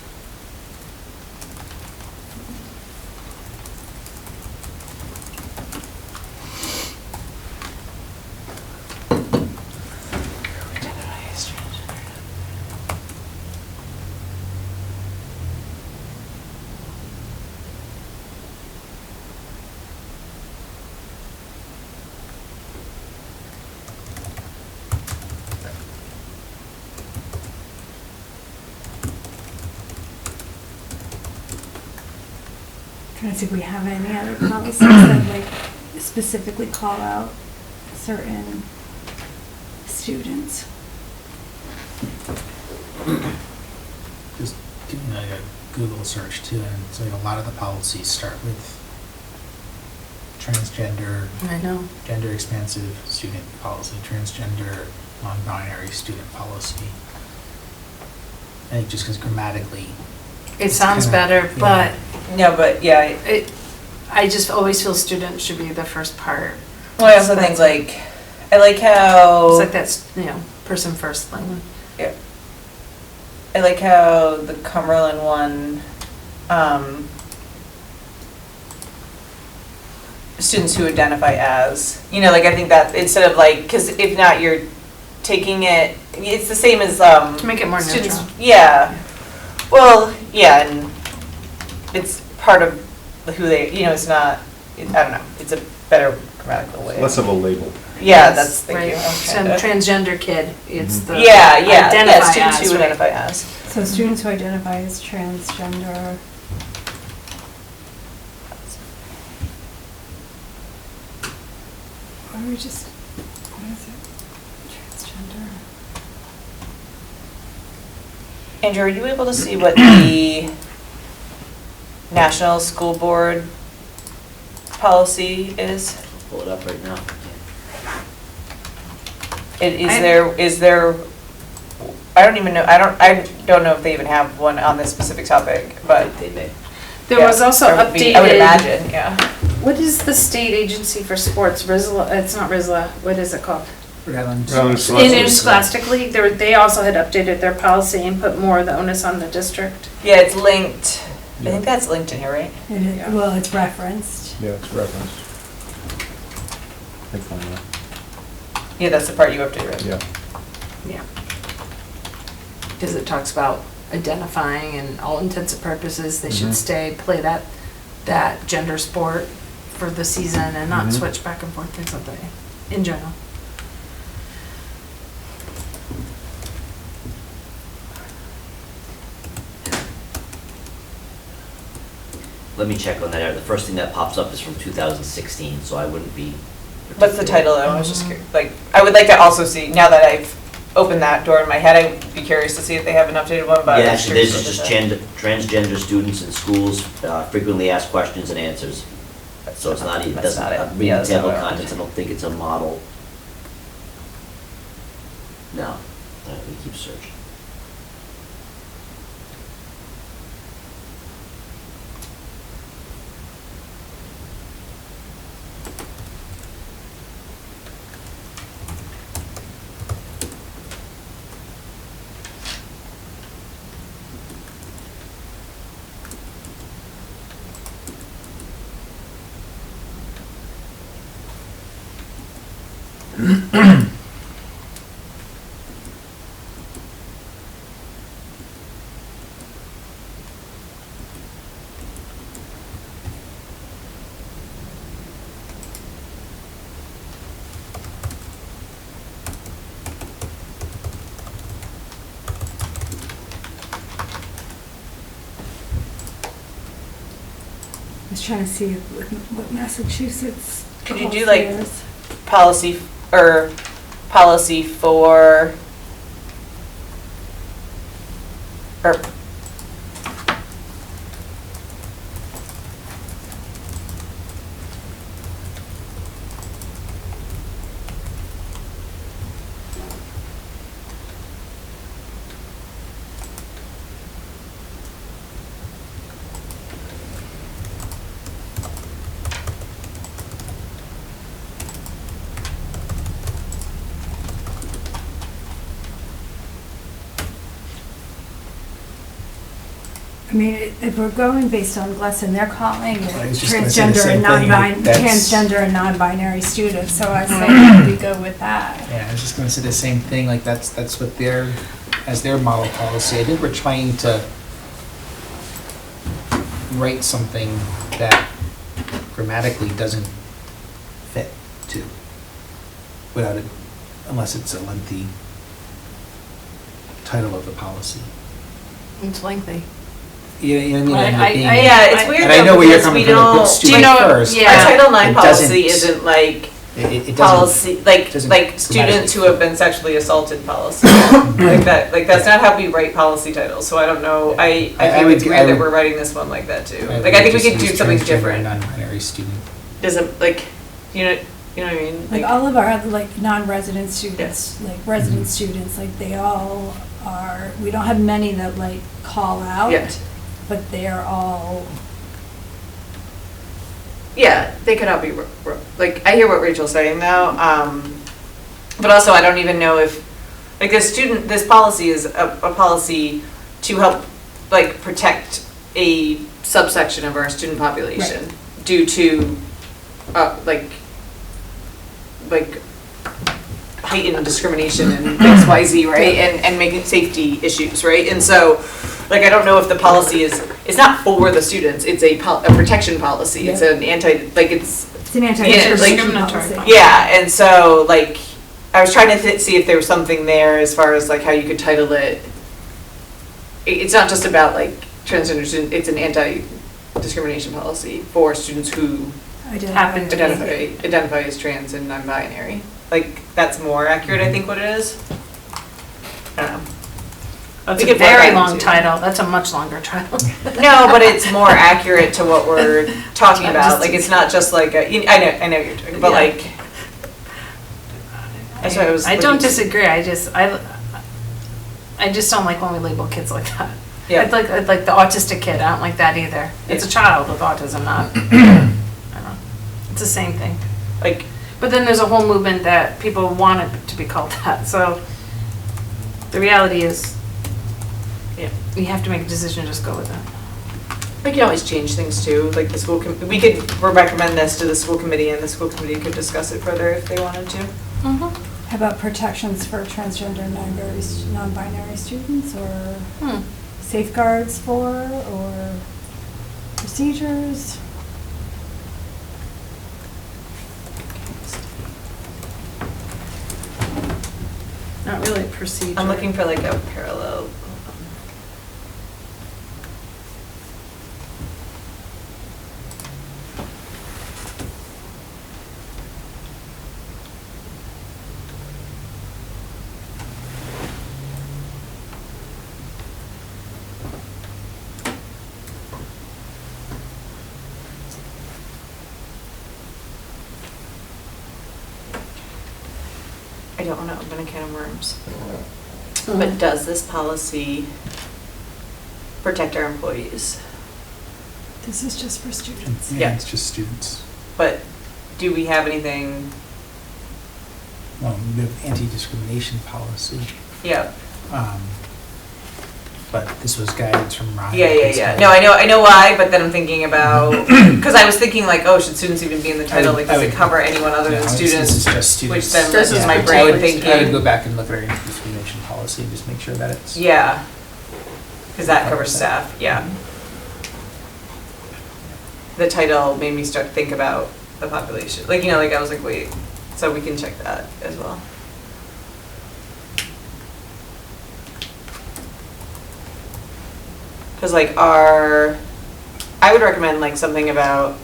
Trying to see if we have any other policies that like specifically call out certain students. just doing a Google search too, and it's like a lot of the policies start with transgender, I know. gender expansive student policy, transgender, non-binary student policy. I think just because grammatically. It sounds kinda- better, yeah. but No, but yeah, I just always feel student should be the first part. well, I also think like, I like how. It's like that's, person first thing. I like how the Cumberland one, students who identify as, like, I think that instead of like, because if not, you're taking it, it's the same as, To make it more students, neutral. yeah. Well, yeah, and it's part of who they, it's not, I don't know, it's a better grammatical way. Less of a label. Yeah, Yes, that's, thank you. right. I'm Some trying to- transgender kid, it's the. Yeah, Identify students as, who right. identify as. So students who identify as transgender. Or we just, what is it? Transgender. Andrew, are you able to see what the National School Board policy is? Pull it up right now. Is there, I don't even know, I don't know if they even have one on this specific topic, but. They may. There was also I would updated. imagine, yeah. What is the state agency for sports? RISLA, it's not RISLA, what is it called? Rhode Island. Rhode Island In Scholastic. Interscholastic League, they also had updated their policy and put more of the onus on the district. Yeah, it's linked, I think that's linked in here, right? It is, well, it's referenced. Yeah, it's referenced. I find that, Yeah, that's the part you updated, right? yeah. Yeah. Because it talks about identifying and all intents and purposes, they should Mhm. play that gender sport for the season and not Mhm. switch back and forth or something, in general. Let me check on that. The first thing that pops up is from 2016, so I wouldn't be. What's the title though? I was just curious, like, I would like to also see, now that I've opened that door in my head, I'd be curious to see if they have an updated one, but. Yeah, I'm actually, curious this is what just it transgender students in schools frequently asked questions and answers. So it's not, it That's doesn't, not it. reading Yeah, that's not table what I contents, I wanted. don't think it's a model. No, all right, we keep searching. I was trying to see what Massachusetts. Could you do, policy like, is. Policy, or policy for, or, I mean, if we're going based on Gleason, they're calling it I was just gonna say the transgender same and thing, non-binary, that's- transgender and non-binary students, so I say we go with that. Yeah, I was just gonna say the same thing, like that's what as their model policy. I think we're trying to write something that grammatically doesn't fit to, without it, unless it's a lengthy title of the policy. It's lengthy. You know what I mean? I- It being- I- yeah, it's weird And I know though, where you're because we coming from, don't. put student know- first. yeah. Our Title IX It policy doesn't- isn't like It doesn't. policy, like doesn't students who grammatically have been sexually assaulted policy. Like that's not how we write policy titles, so I don't know, I I think would- it's I weird that would- we're writing this one like that too. I Like, I think we just could do use something transgender different. and non-binary student doesn't, like, you know what I mean? Like all of our other, like, non-resident students, like resident students, like they all are, we don't have many that like call out, Yeah. but they're all, Yeah, they could all be, like, I hear what Rachel's saying though, but also I don't even know if, like, this policy is a policy to help, like, protect a subsection of our student population due to, like heightened discrimination and XYZ, right? And making safety issues, right? And so, like, I don't know if the policy it's not for the students, it's a protection policy. It's an it's an anti-discriminatory policy. policy. Yeah, and so, like, I was trying to see if there was something there as far as, like, how you could title it. It's not just about, like, transgender students, it's an anti-discrimination policy for students who Happen to identify as trans and non-binary. Like, that's more accurate, I think, what it is. I don't know. That's We a could work very on it long too. title, that's a much longer title. No, but it's more accurate to what we're talking about. Like, it's not just like I know what you're talking, but Yeah. like, that's why I was. I don't looking- disagree, I just don't like when we label kids like that. Yeah. I'd like the autistic kid, I don't like that either. It's a child with autism, not, I don't know. It's the same thing. Like, But then there's a whole movement that people want it to be called that, so the reality is, yeah. you have to make a decision, just go with it. We can always change things too, like the school, we could recommend this to the school committee and the school committee could discuss it further if they wanted to. How about protections for transgender and non-binary students, or safeguards for, or procedures? Not really a procedure. I'm looking for like a parallel. I don't want to open a can of worms. But does this policy protect our employees? This is just for students. Yeah. It's just students. But do we have anything? Well, we have anti-discrimination policy, Yeah. but this was guidance from Ryan. Yeah. No, I know why, but then I'm thinking about, because I was thinking like, oh, should students even be in the title? Like, does it cover anyone other than No, students? This is just students. Which then This this is is my for brain students. thinking. I would go back and look at our anti-discrimination policy and just make sure that it's. Yeah. Because that covers staff, yeah. The title made me start to think about the population. Like, you know, like I was like, wait, so we can check that as well. Because like I would recommend like something about,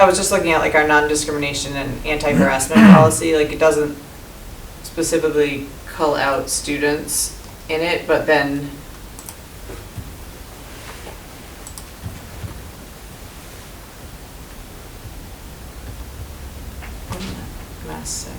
I was just looking at like our non-discrimination and anti-harassment policy, like it doesn't specifically call out students in it, but then what did that mass say?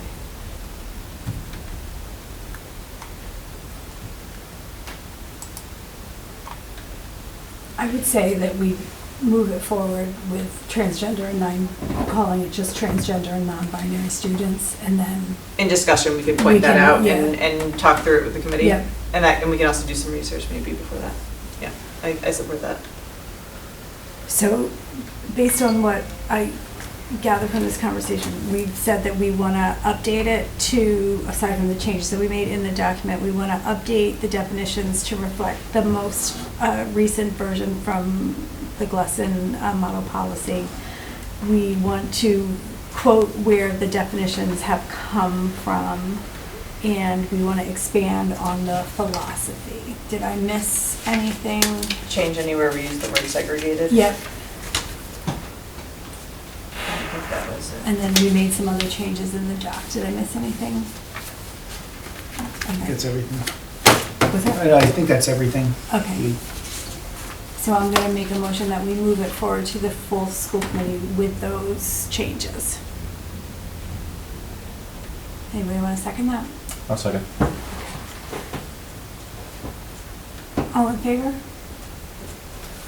I would say that we move it forward with transgender and calling it just transgender and non-binary students, and then, In discussion, we could We point that can, out yeah. and talk through it with the committee. yeah. And we can also do some research maybe before that. Yeah, I support that. So, based on what I gather from this conversation, we've said that we want to update it to, aside from the changes that we made in the document, we want to update the definitions to reflect the most recent version from the Gleason model policy. We want to quote where the definitions have come from, and we want to expand on the philosophy. Did I miss anything? Change anywhere we use the word segregated. Yep. I think that was it. And then we made some other changes in the doc. Did I miss anything? I think that's everything. Was that? I think that's everything. Okay. So I'm gonna make a motion that we move it forward to the full school committee with those changes. Anybody want to second that? I'll second. All in favor?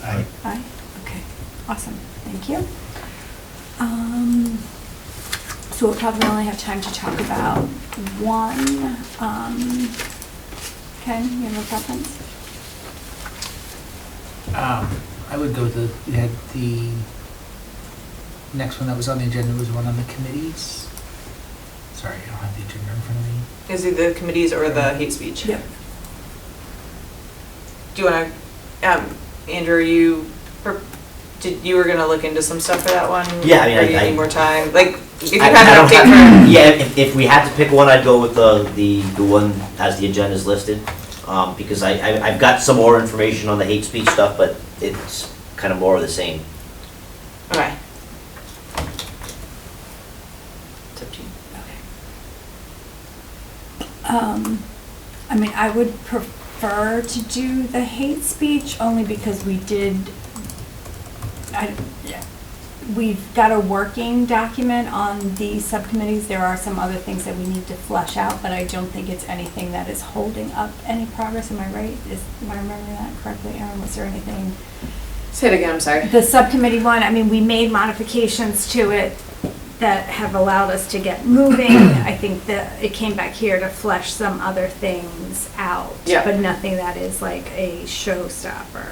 Aye. Aye, okay, awesome, thank you. So we'll probably only have time to talk about one, Ken, you have a preference? I would go to, you had the next one that was on the agenda was one on the committees. Sorry, I don't have the agenda in front of me. Is it the committees or the hate speech? Yep. Do you want to, Andrew, you were gonna look into some stuff for that one? Yeah, I mean, Or you I- need more time? Like, if you I have don't an update for. Yeah, if we had to pick one, I'd go with the one as the agenda is listed, because I've got some more information on the hate speech stuff, but it's kind of more of the same. Okay. It's up to you. I mean, I would prefer to do the hate speech only because we did, we've got a working document on the subcommittees. There are some other things that we need to flesh out, but I don't think it's anything that is holding up any progress. Am I right? Am I remembering that correctly, Erin? Was there anything? Say it again, I'm sorry. The subcommittee one, I mean, we made modifications to it that have allowed us to get moving. I think that it came back here to flesh some other things out. Yeah. But nothing that is like a showstopper.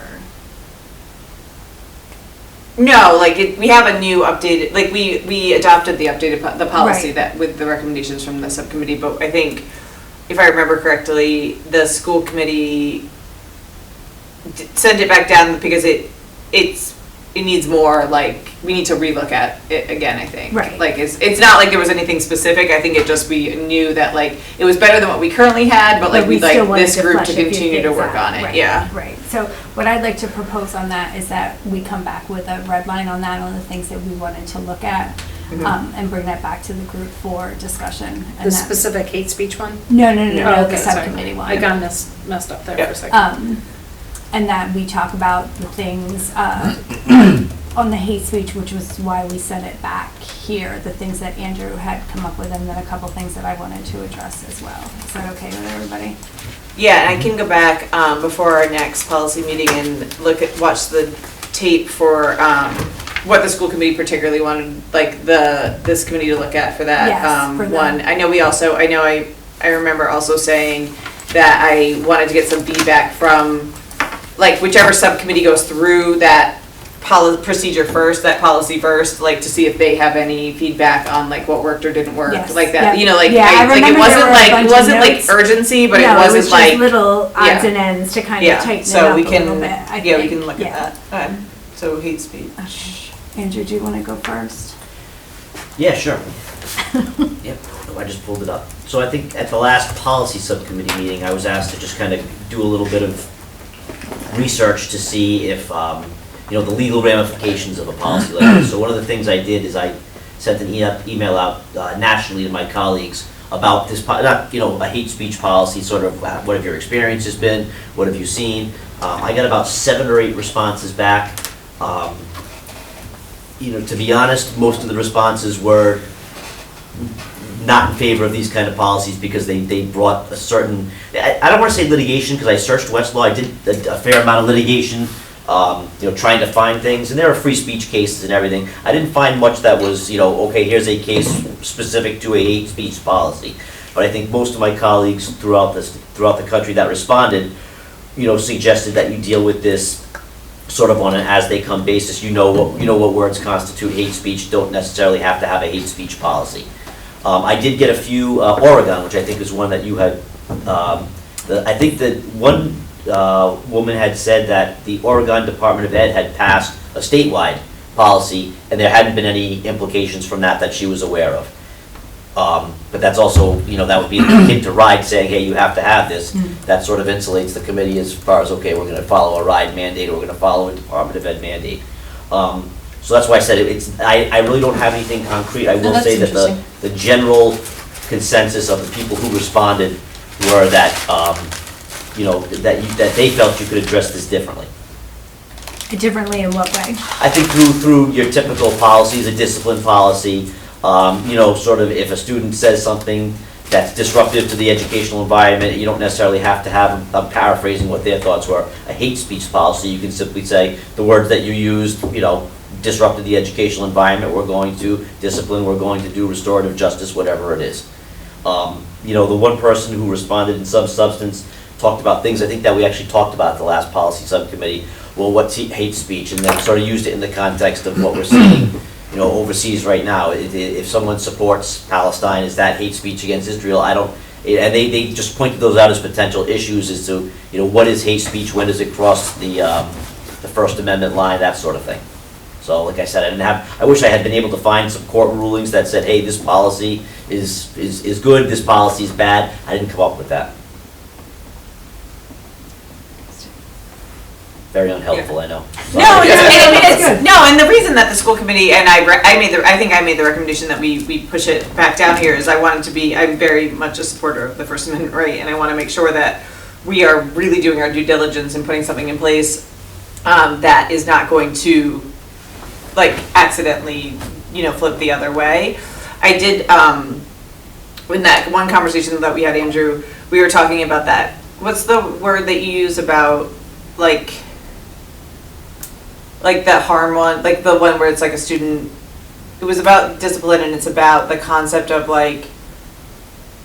No, like, we have a new updated, like, we adopted the updated, the policy Right. that, with the recommendations from the subcommittee, but I think, if I remember correctly, the school committee sent it back down because it needs more, like, we need to relook at it again, I think. Right. Like, it's not like there was anything specific, I think it just, we knew that, like, it was better than what we currently had, but like, we we'd like still wanted this group flesh to a few continue to things work out. on it, Right, yeah. Right, so what I'd like to propose on that is that we come back with a red line on that, on the things that we wanted to look at, and bring that back to the group for discussion. And The that- specific hate speech one? No, Oh, the okay, sorry. subcommittee one. I got messed up there Yeah. for a second. And that we talk about the things on the hate speech, which was why we sent it back here, the things that Andrew had come up with, and then a couple things that I wanted to address as well. Is that okay with everybody? Yeah, and I can go back before our next policy meeting and watch the tape for what the school committee particularly wanted, like this committee to look at for that Yes, for one. the- I remember also saying that I wanted to get some feedback from, like, whichever subcommittee goes through that procedure first, that policy first, like, to see if they have any feedback on, like, what worked or didn't work, Yes, like that, yeah. you know, like, Yeah, I like, it remember wasn't there were a like, bunch it of wasn't like notes. urgency, but it No, wasn't was like. just little yeah. odds and ends to kind Yeah, of tighten it so up we a can, little bit, I yeah, we think. can look Yeah. at that. So hate speech. Andrew, do you want to go first? Yeah, sure. Yep, I just pulled it up. So I think at the last policy subcommittee meeting, I was asked to just kind of do a little bit of research to see if, the legal ramifications of a policy like this. So one of the things I did is I sent an email out nationally to my colleagues about this, a hate speech policy, sort of what have your experiences been, what have you seen? I got about 7 or 8 responses back. To be honest, most of the responses were not in favor of these kind of policies because they brought a certain, I don't want to say litigation, because I searched Westlaw, I did a fair amount of litigation, trying to find things, and there are free speech cases and everything. I didn't find much that was, okay, here's a case specific to a hate speech policy. But I think most of my colleagues throughout the country that responded, suggested that you deal with this sort of on an as-they-come basis. You know what words constitute hate speech, don't necessarily have to have a hate speech policy. I did get a few, Oregon, which I think is one that you had, I think that one woman had said that the Oregon Department of Ed had passed a statewide policy, and there hadn't been any implications from that she was aware of. But that's also, that would be a kid to ride saying, hey, you have to have this. That sort of insulates the committee as far as, okay, we're going to follow a ride mandate, or we're going to follow a Department of Ed mandate. So that's why I said I really don't have anything concrete. I will that's say that the general consensus of the people who responded were that, that they felt you could address this differently. Differently in what way? I think through your typical policies, a discipline policy, sort of if a student says something that's disruptive to the educational environment, you don't necessarily have to have, I'm paraphrasing what their thoughts were, a hate speech policy. You can simply say, the words that you used, disrupted the educational environment, we're going to discipline, we're going to do restorative justice, whatever it is. The one person who responded in some substance talked about things I think that we actually talked about at the last policy subcommittee. Well, what's hate speech? And then sort of used it in the context of what we're seeing, overseas right now. If someone supports Palestine, is that hate speech against Israel? And they just pointed those out as potential issues as to, what is hate speech? When does it cross the First Amendment line? That sort of thing. So, like I said, I wish I had been able to find some court rulings that said, hey, this policy is good, this policy is bad. I didn't come up with that. Very unhelpful, I know. No, and the reason that the school committee, and I think I made the recommendation that we push it back down here is I'm very much a supporter of the First Amendment right, and I want to make sure that we are really doing our due diligence and putting something in place that is not going to accidentally, flip the other way. I did, in that one conversation that we had, Andrew, we were talking about that. What's the word that you use about, the harm one, the one where it's a student, it was about discipline and it's about the concept of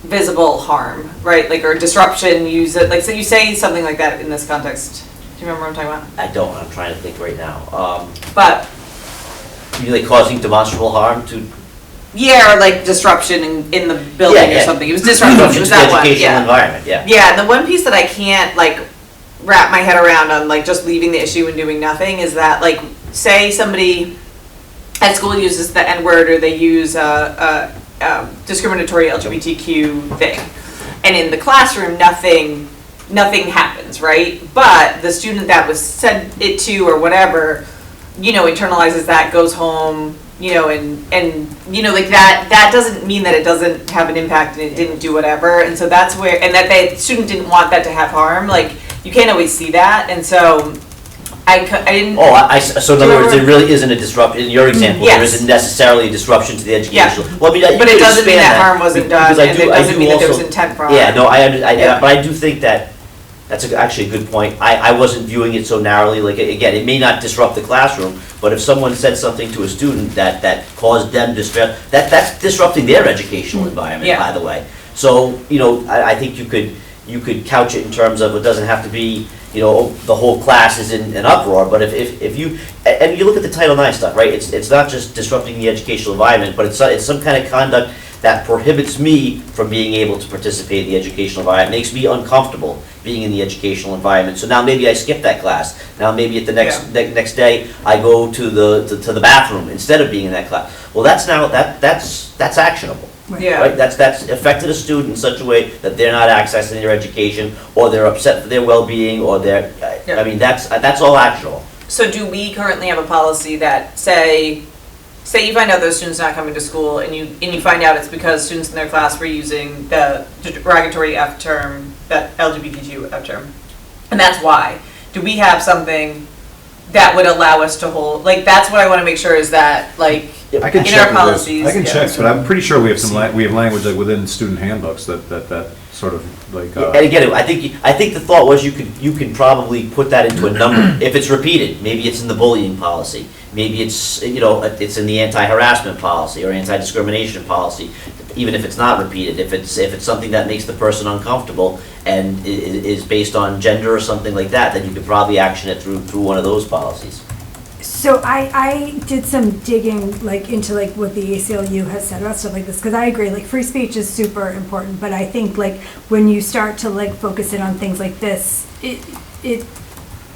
visible harm, right? Or disruption, use it, so you say something like that in this context. Do you remember what I'm talking about? I don't, I'm trying to think right now. But you causing demonstrable harm to? Yeah, or disruption in the building or something. It was disruption, it was that one, educational environment, yeah. Yeah, and the one piece that I can't wrap my head around on just leaving the issue and doing nothing is that say somebody at school uses the N-word or they use a discriminatory LGBTQ thing, and in the classroom nothing happens, right? But the student that was said it to or whatever, internalizes that, goes home, and that doesn't mean that it doesn't have an impact and it didn't do whatever, and so that's where, and that the student didn't want that to have harm, you can't always see that, and so I didn't. So in other words, there really isn't a disruption, in your example, yes. There isn't necessarily a disruption to the educational. Yeah. Well, but it doesn't mean that harm wasn't done, and it doesn't mean that there was intent for harm. Yeah, no, but I do think that's actually a good point. I wasn't viewing it so narrowly, again, it may not disrupt the classroom, but if someone said something to a student that caused them distress, that's disrupting their educational environment, by the way. So, I think you could couch it in terms of, it doesn't have to be, the whole class is in an uproar, but if you, and you look at the Title IX stuff, right, it's not just disrupting the educational environment, but it's some kind of conduct that prohibits me from being able to participate in the educational environment, makes me uncomfortable being in the educational environment. So now maybe I skip that class. Now maybe at the next day I go to the bathroom instead of being in that class. Well, that's actionable. Yeah. Right? That's affected a student in such a way that they're not accessing their education, or they're upset for their well-being, or that's all actionable. So do we currently have a policy that say you find out those students not coming to school, and you find out it's because students in their class were using the derogatory F term, that LGBTQ F term, and that's why. Do we have something that would allow us to hold, that's what I want to make sure is that, I can in check our policies. I can check, but I'm pretty sure we have we have language within student handbooks that sort of And again, I think the thought was you can probably put that into a number if it's repeated. Maybe it's in the bullying policy. Maybe it's it's in the anti-harassment policy or anti-discrimination policy. Even if it's not repeated, if it's something that makes the person uncomfortable and is based on gender or something like that, then you could probably action it through one of those policies. So I did some digging into what the ACLU has said about stuff like this, because I agree, free speech is super important, but I think when you start to focus in on things like this,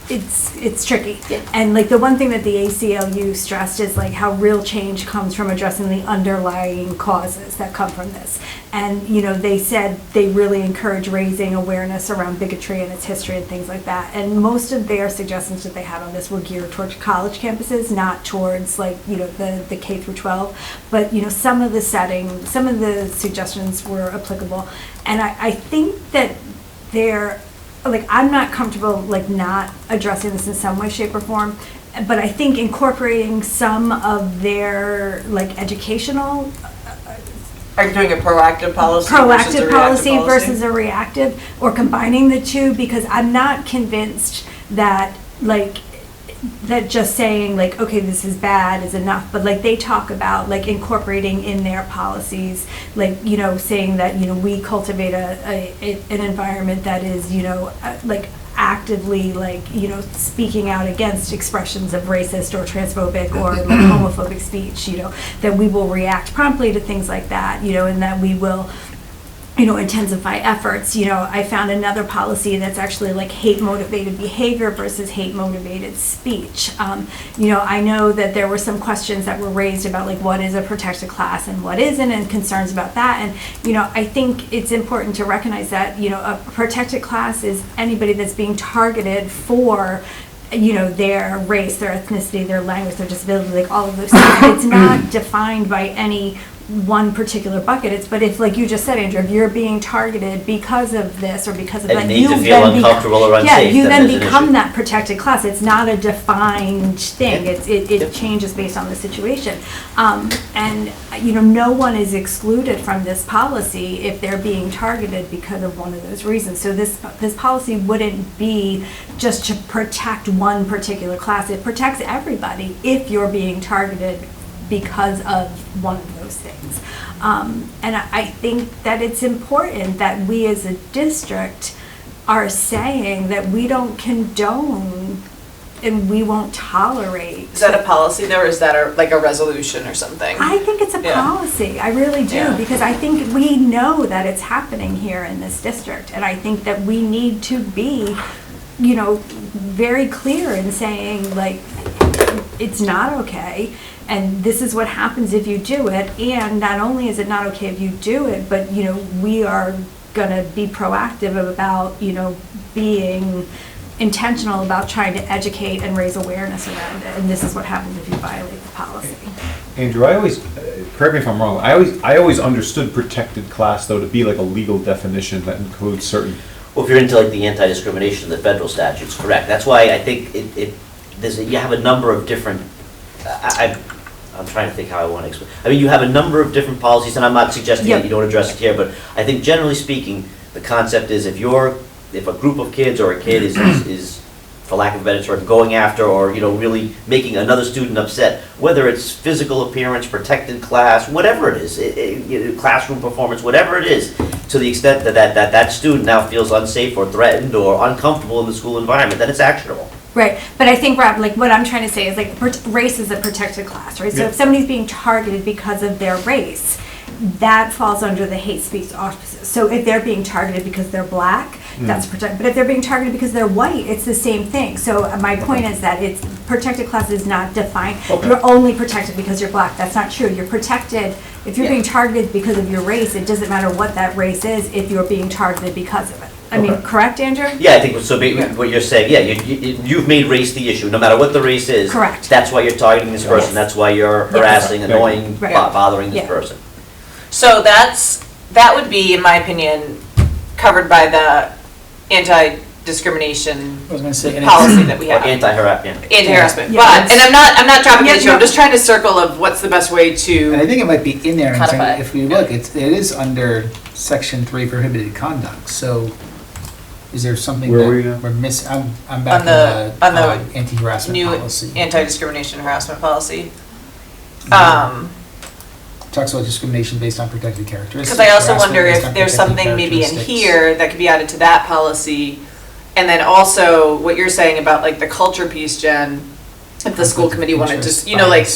it's tricky. Yeah. And the one thing that the ACLU stressed is how real change comes from addressing the underlying causes that come from this. And they said they really encourage raising awareness around bigotry and its history and things like that. And most of their suggestions that they had on this were geared towards college campuses, not towards the K through 12. But some of the suggestions were applicable. And I think that they're like, I'm not comfortable, like, not addressing this in some way, shape, or form, but I think incorporating some of their, like, educational, Are you doing a proactive policy versus a proactive reactive policy versus a reactive, or combining the two, because I'm not convinced that, like, that just saying, like, okay, this is bad is enough, but, like, they talk about, like, incorporating in their policies, like, you know, saying that, you know, we cultivate an environment that is, you know, like, actively, like, you know, speaking out against expressions of racist or transphobic or, like, homophobic speech, you know, that we will react promptly to things like that, you know, and that we will, you know, intensify efforts. You know, I found another policy that's actually like hate-motivated behavior versus hate-motivated speech. You know, I know that there were some questions that were raised about, like, what is a protected class and what isn't, and concerns about that. And, you know, I think it's important to recognize that, you know, a protected class is anybody that's being targeted for, you know, their race, their ethnicity, their language, their disability, like all of those things. It's not defined by any one particular bucket. It's, but if, like you just said, Andrew, if you're being targeted because of this or because of that, And made you to feel then uncomfortable or yeah, unsafe, you then there's an become issue. that protected class. It's not a defined thing. Yep. It Yep. changes based on the situation. And, you know, no one is excluded from this policy if they're being targeted because of one of those reasons. So this policy wouldn't be just to protect one particular class. It protects everybody if you're being targeted because of one of those things. And I think that it's important that we as a district are saying that we don't condone and we won't tolerate. Is that a policy though, or is that like a resolution or something? I think it's a Yeah. policy, I really do, Yeah. because I think we know that it's happening here in this district, and I think that we need to be, you know, very clear in saying, like, it's not okay, and this is what happens if you do it, and not only is it not okay if you do it, but, you know, we are gonna be proactive about, you know, being intentional about trying to educate and raise awareness around it, and this is what happens if you violate the policy. Andrew, I always, correct me if I'm wrong, I always understood protected class though to be like a legal definition that includes certain. Well, if you're into like the anti-discrimination, the federal statutes, correct. That's why I think you have a number of different, I'm trying to think how I want to explain. I mean, you have a number of different policies, and I'm not suggesting that you don't address it here, but I think generally speaking, the concept is if a group of kids or a kid is, for lack of a better term, going after or, you know, really making another student upset, whether it's physical appearance, protected class, whatever it is, you know, classroom performance, whatever it is, to the extent that student now feels unsafe or threatened or uncomfortable in the school environment, then it's actionable. Right, but I think, Rob, like, what I'm trying to say is, like, race is a protected class, right? So Yeah. if somebody's being targeted because of their race, that falls under the hate speech auspices. So if they're being targeted because they're black, that's protected. But if they're being targeted because they're white, it's the same thing. So my point is that it's protected class is not defined. Okay. You're only protected because you're black. That's not true. You're protected if you're Yeah. being targeted because of your race. It doesn't matter what that race is if you're being targeted because of it. I mean, Okay. correct, Andrew? Yeah, I think so. What you're saying, yeah, you've made race the issue, no matter what the race is. Correct. That's why you're targeting this person. Yes. That's why you're Yes. harassing, Right. annoying, Right. bothering this Yeah. person. So that would be, in my opinion, covered by the anti-discrimination I was gonna say, and policy that we Or have. anti-harassment. Anti-harassment, Yeah. but, and I'm not dropping the Yeah, issue, I'm no. just trying to circle of what's the best way and I to, think it might be in there, and so Codify. if we look, it is under section 3 prohibited conduct, so is there something Where that were you now? we're missing? I'm back On the- on the anti-harassment new policy. anti-discrimination harassment policy. Talks about discrimination based on protected characteristics. Because I also harassment wonder based if on there's protected something maybe in characteristics. here that could be added to that policy. And then also what you're saying about like the culture piece, Jen, if the school committee wanted to, you know, like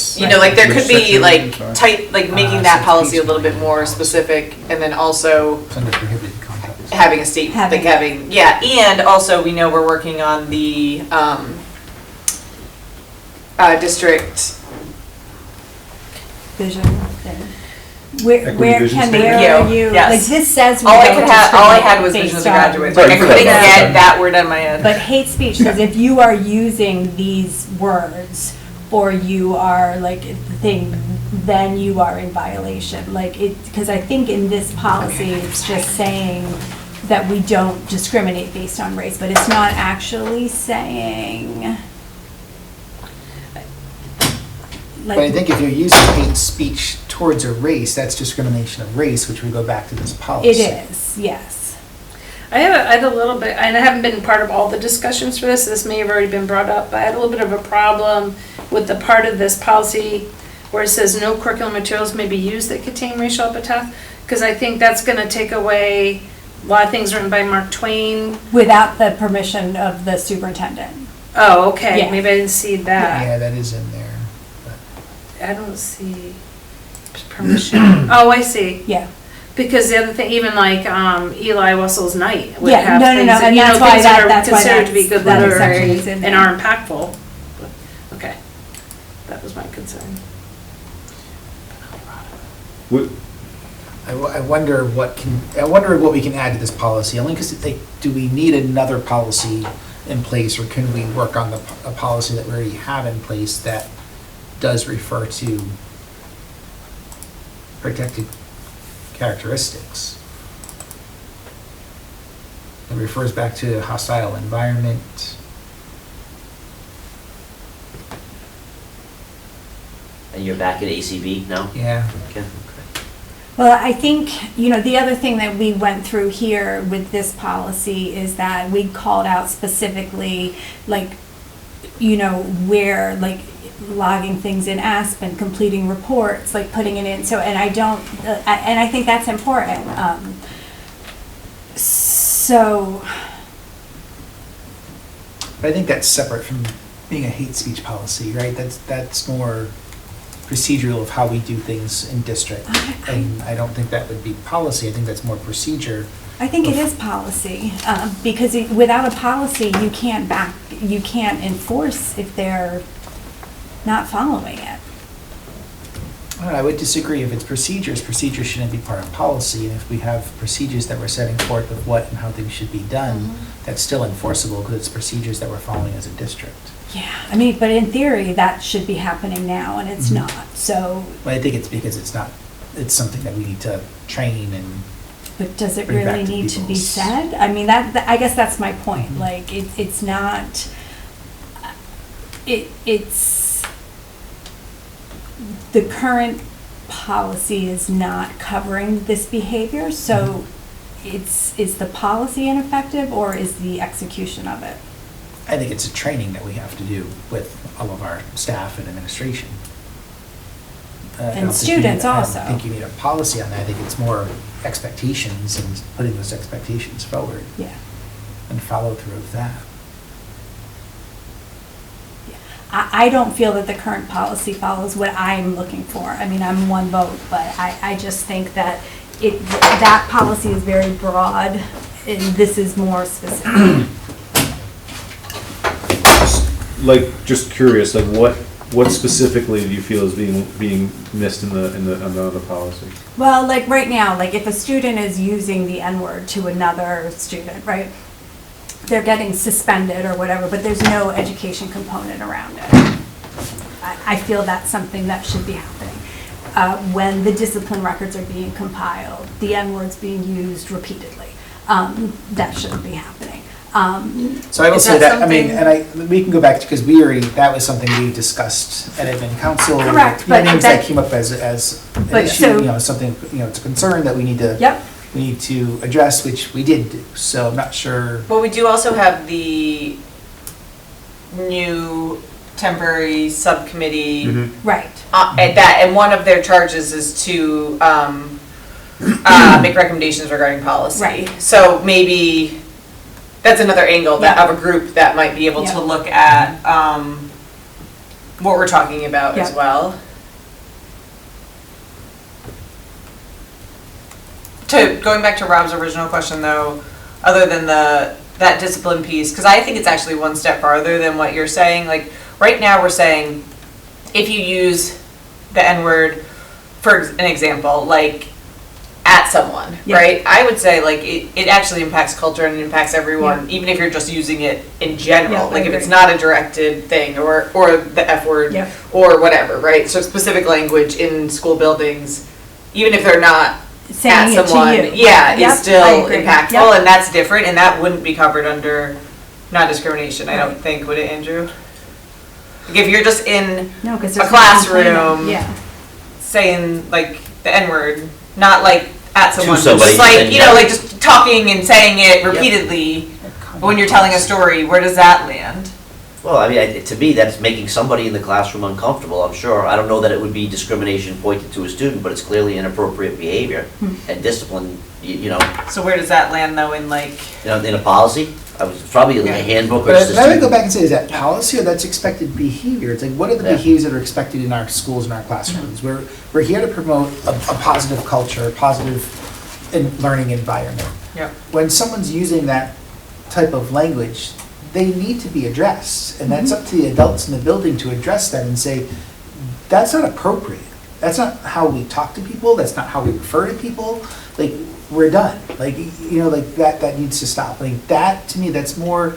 there could be like tight, like making that policy a little bit more specific, and then also It's under prohibited conduct. having a state, like having, yeah, and also we know we're working on the district. Vision thing. Where Equity vision can, statement? where are you, Yes. like, this says we All I don't could have, all I had was discriminate vision of based the on- graduates, like I Right, couldn't yeah. get that word out of my head. But hate speech says if you are using these words or you are like the thing, then you are in violation. Like it, because I think in this policy, it's just saying that we don't discriminate based on race, but it's not actually saying. But I think if you're using hate speech towards a race, that's discrimination of race, which would go back to this policy. It is, yes. I had a little bit, and I haven't been part of all the discussions for this may have already been brought up, but I had a little bit of a problem with the part of this policy where it says no curriculum materials may be used that contain racial epithets, because I think that's gonna take away a lot of things written by Mark Twain. Without the permission of the superintendent. Oh, okay, Yeah. maybe I didn't see that. Yeah, that is in there. I don't see permission. Oh, I see. Yeah. Because the other thing, even like Eli Wessel's Night would Yeah, have no, things, and you know, that's why things that that- are that's why considered to be that's- good that literary section is in and there. are impactful. Okay, that was my concern. I wonder what we can add to this policy, only because, like, do we need another policy in place, or can we work on a policy that we already have in place that does refer to protected characteristics? It refers back to a hostile environment. And you're back at ACB now? Yeah. Okay. Well, I think, the other thing that we went through here with this policy is that we called out specifically, like, where, like, logging things in Aspen, completing reports, like putting it in, and I think that's important. So. But I think that's separate from being a hate speech policy, right? That's more procedural of how we do things in district. And I don't think that would be policy, I think that's more procedure. I think it is policy, because without a policy, you can't enforce if they're not following it. I don't know, I would disagree. If it's procedures shouldn't be part of policy, and if we have procedures that we're setting forth of what and how things should be done, that's still enforceable because it's procedures that we're following as a district. Yeah, but in theory, that should be happening now, and it's not, so. But I think it's because it's something that we need to train and. But does it Bring back really to need to be people's- said? I guess that's my point, like, it's not, it's, the current policy is not covering this behavior, so is the policy ineffective, or is the execution of it? I think it's a training that we have to do with all of our staff and administration. I And don't think you need- students also. I don't think you need a policy on that. I think it's more expectations and putting those expectations forward Yeah. and follow through of that. I don't feel that the current policy follows what I'm looking for. I'm one vote, but I just think that that policy is very broad, and this is more specific. Just curious, like what specifically do you feel is being missed in the other policy? Well, like right now, like if a student is using the N-word to another student, right? They're getting suspended or whatever, but there's no education component around it. I feel that's something that should be happening. When the discipline records are being compiled, the N-word's being used repeatedly. That shouldn't be happening. So I will Is say that that, we can go back to, because that was something we discussed at admin council. Correct, but names that- that came up as an But issue, so- something, it's a concern that we need to. Yep. We need to address, which we did do, so I'm not sure. Well, we do also have the new temporary subcommittee. Right. And one of their charges is to make recommendations regarding policy. Right. So maybe that's another angle Yeah. of a group that might be able Yeah. to look at what we're talking about as Yeah. well. Going back to Rob's original question though, other than that discipline piece, because I think it's actually one step farther than what you're saying. Like right now we're saying if you use the N-word, for an example, like at someone, Yeah. right? I would say like it actually impacts culture and it impacts everyone, even if you're just using it in general. Yeah, I like if it's agree. not a directed thing or the F word Yeah. or whatever, right? So specific language in school buildings, even if they're not saying it to someone, you. yeah, Yep, is still I agree. impactful, Yep. and that's different, and that wouldn't be covered under non-discrimination, I don't Right. think, would it, Andrew? Like, if you're just in No, because a there's classroom, Yeah. saying like the N-word, not like at someone, but somebody, just like, then you know, yeah. like just talking and saying it repeatedly, but when you're telling a story, where does that land? Well, I mean, to me, that's making somebody in the classroom uncomfortable, I'm sure. I don't know that it would be discrimination pointed to a student, but it's clearly inappropriate behavior and discipline, you know, So where does that land though in like, in a policy. I was probably like a handbook or But just a I would go student. back and say, is that policy or that's expected behavior? It's like, what are the Yeah. behaviors that are expected in our schools and our classrooms? We're here to promote a positive culture, a positive learning environment. yeah, When someone's using that type of language, they need to be addressed. And that's up to the adults in the building to address that and say, that's not appropriate. That's not how we talk to people, that's not how we refer to people. Like, we're done. Like, you know, like that needs to stop. Like that, to me, that's more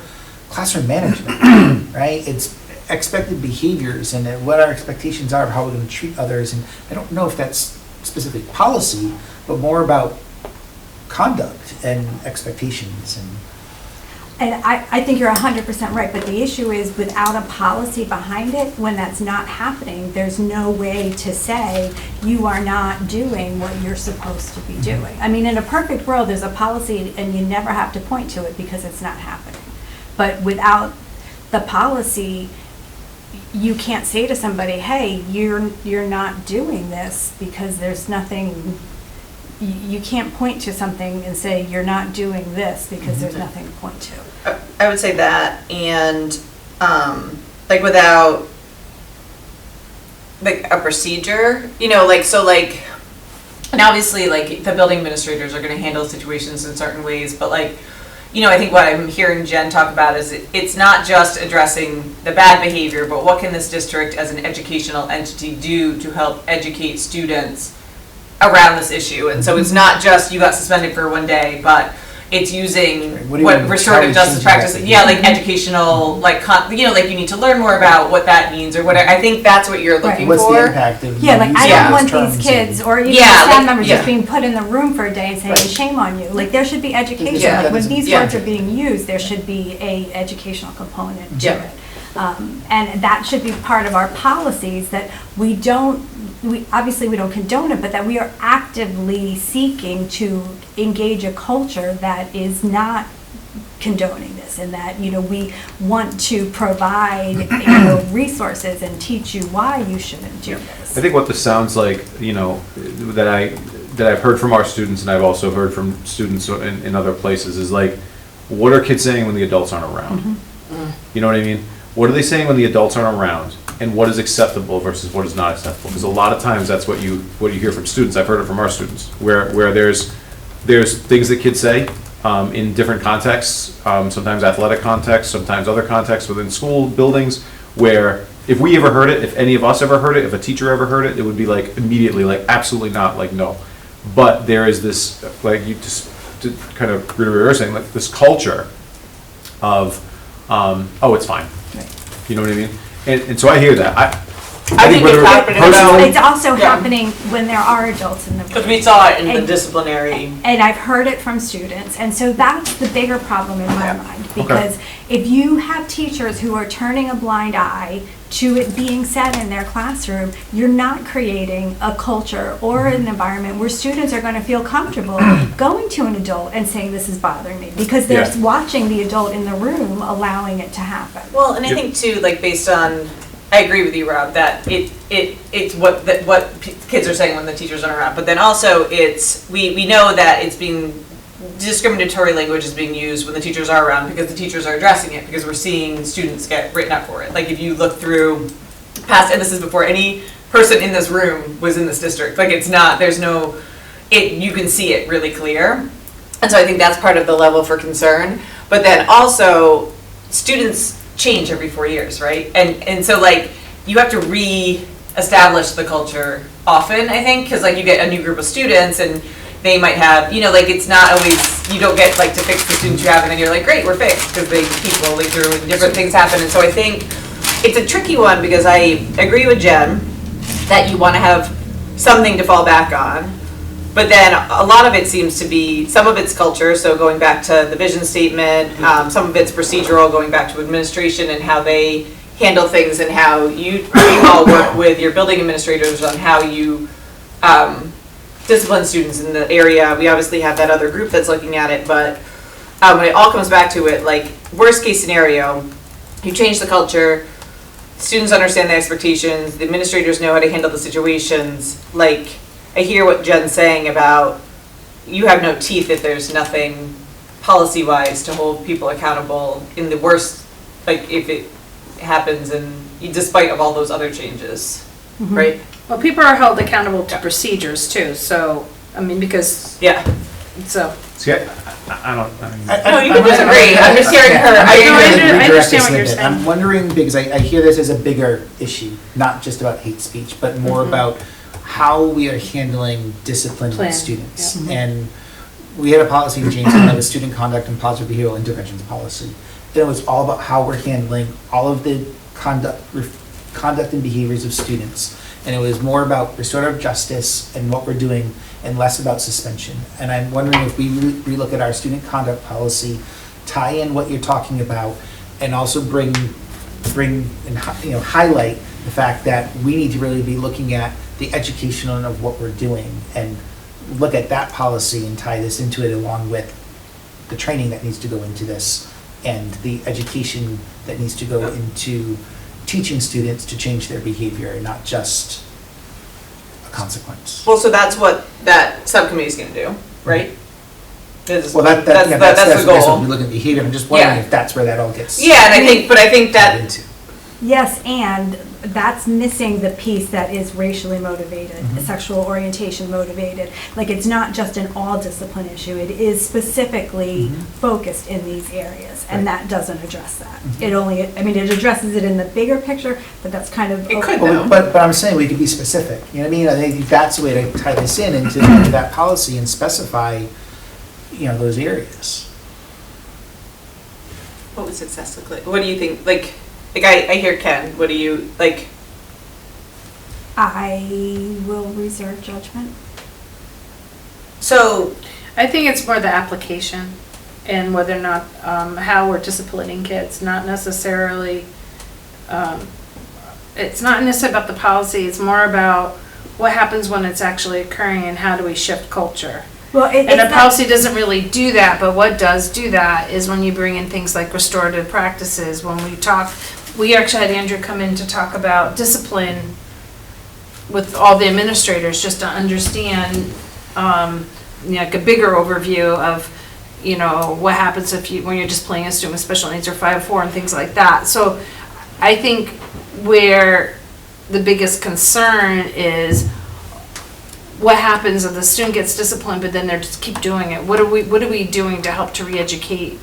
classroom management, right? It's expected behaviors and then what our expectations are of how we're gonna treat others. And I don't know if that's specific policy, but more about conduct and expectations and. And I think you're 100% right, but the issue is without a policy behind it, when that's not happening, there's no way to say you are not doing what you're supposed to be doing. I mean, in a perfect world, there's a policy and you never have to point to it because it's not happening. But without the policy, you can't say to somebody, hey, you're not doing this because there's nothing, you can't point to something and say you're not doing this because there's nothing to point to. I would say that, and like without like a procedure, you know, like, so like, and obviously like the building administrators are gonna handle situations in certain ways, but like, you know, I think what I'm hearing Jen talk about is it's not just addressing the bad behavior, but what can this district as an educational entity do to help educate students around this issue? And so it's not just you got suspended for one day, but it's using What do you what mean, restorative how justice we practice, change yeah, like educational, like, you know, like you need to learn more about what that means or whatever. I think that's what you're looking What's the for. impact of? Yeah, like I Yeah. don't want terms these and- kids or even Yeah, staff like, members yeah. just being put in the room for a day and saying, Right. shame on you. Like there should be education. Yeah. Like when these Yeah. words are being used, there should be a educational component to Yeah. it. And that should be part of our policies that we obviously we don't condone it, but that we are actively seeking to engage a culture that is not condoning this and that, you know, we want to provide, you know, resources and teach you why you shouldn't do this. I think what this sounds like, you know, that I've heard from our students and I've also heard from students in other places is like, what are kids saying when the adults aren't around? You know what I mean? What are they saying when the adults aren't around? And what is acceptable versus what is not acceptable? Because a lot of times that's what you hear from students. I've heard it from our students, where there's things that kids say in different contexts, sometimes athletic contexts, sometimes other contexts within school buildings, where if we ever heard it, if any of us ever heard it, if a teacher ever heard it, it would be like immediately, like absolutely not, like no. But there is this, like you just to kind of reiterate saying, like this culture of, oh, it's fine. You know what I mean? And so I hear that. I think it's happening personally- It's also Yeah. happening when there are adults in the room. Because we saw it in the And- disciplinary. And I've heard it from students, and so that's the bigger problem in my Yeah. mind. Because if you have teachers who are turning a blind eye to it being said in their classroom, you're not creating a culture or an environment where students are going to feel comfortable going to an adult and saying, this is bothering me, because they're Yeah. watching the adult in the room allowing it to happen. Well, and I Yep. think too, like based on, I agree with you, Rob, that it's what kids are saying when the teachers aren't around. But then also we know that it's being, discriminatory language is being used when the teachers are around because the teachers are addressing it, because we're seeing students get written up for it. Like if you look through past, and this is before any person in this room was in this district, like it's not, there's no, you can see it really clear. And so I think that's part of the level for concern. But then also, students change every 4 years, right? And so like, you have to re-establish the culture often, I think, because like you get a new group of students and they might have, you know, like it's not always, you don't get like to fix the students you have and then you're like, great, we're fixed, because they keep rolling through and different things happen. And so I think it's a tricky one, because I agree with Jen that you want to have something to fall back on. But then a lot of it seems to be, some of it's culture, so going back to the vision statement, some of it's procedural, going back to administration and how they handle things and how you all work with your building administrators on how you discipline students in the area. We obviously have that other group that's looking at it, but when it all comes back to it, like worst case scenario, you change the culture, students understand the expectations, the administrators know how to handle the situations. Like, I hear what Jen's saying about you have no teeth if there's nothing policy-wise to hold people accountable in the worst, like if it happens and despite of all those other changes, right? Well, people are held accountable to procedures too, so, I mean, because, Yeah. so. See, I mean. No, you can disagree. I'm just hearing her. I understand what you're saying. I'm wondering, because I hear this as a bigger issue, not just about hate speech, but more about how we are handling discipline Plan, with students. yeah. And we had a policy in Jamestown that was student conduct and positive behavioral interventions policy. And it was all about how we're handling all of the conduct and behaviors of students. And it was more about restorative justice and what we're doing and less about suspension. And I'm wondering if we relook at our student conduct policy, tie in what you're talking about, and also bring and highlight the fact that we need to really be looking at the education of what we're doing and look at that policy and tie this into it along with the training that needs to go into this and the education that needs to go into teaching students to change their behavior and not just a consequence. Well, so that's what that subcommittee is going to do, right? Is- Well, that's that's the what goal. we look at behavior. I'm just wondering Yeah. if that's where that all gets. Yeah, and I think tied that into. Yes, and that's missing the piece that is racially motivated, Mhm. sexual orientation motivated. Like, it's not just an all discipline issue, it is specifically Mhm. focused in these areas, and that doesn't address that. Mhm. It only, I mean, it addresses it in the bigger picture, but that's kind of. It could, Well, though. but I'm saying we could be specific, you know what I mean? I think that's the way to tie this in into that policy and specify, those areas. what would success look like? What do you think? Like I hear Ken. What do you like? I will reserve judgment. So I think it's more the application and whether or not, how we're disciplining kids, not necessarily, it's not necessarily about the policy, it's more about what happens when it's actually occurring and how do we shift culture. Well, And a policy doesn't really do that, but what does do that is when you bring in things like restorative practices, when we actually had Andrew come in to talk about discipline with all the administrators, just to understand, like a bigger overview of, what happens when you're just playing a student with special needs or 504 and things like that. So I think where the biggest concern is what happens if the student gets disciplined, but then they just keep doing it. What are we doing to help to re-educate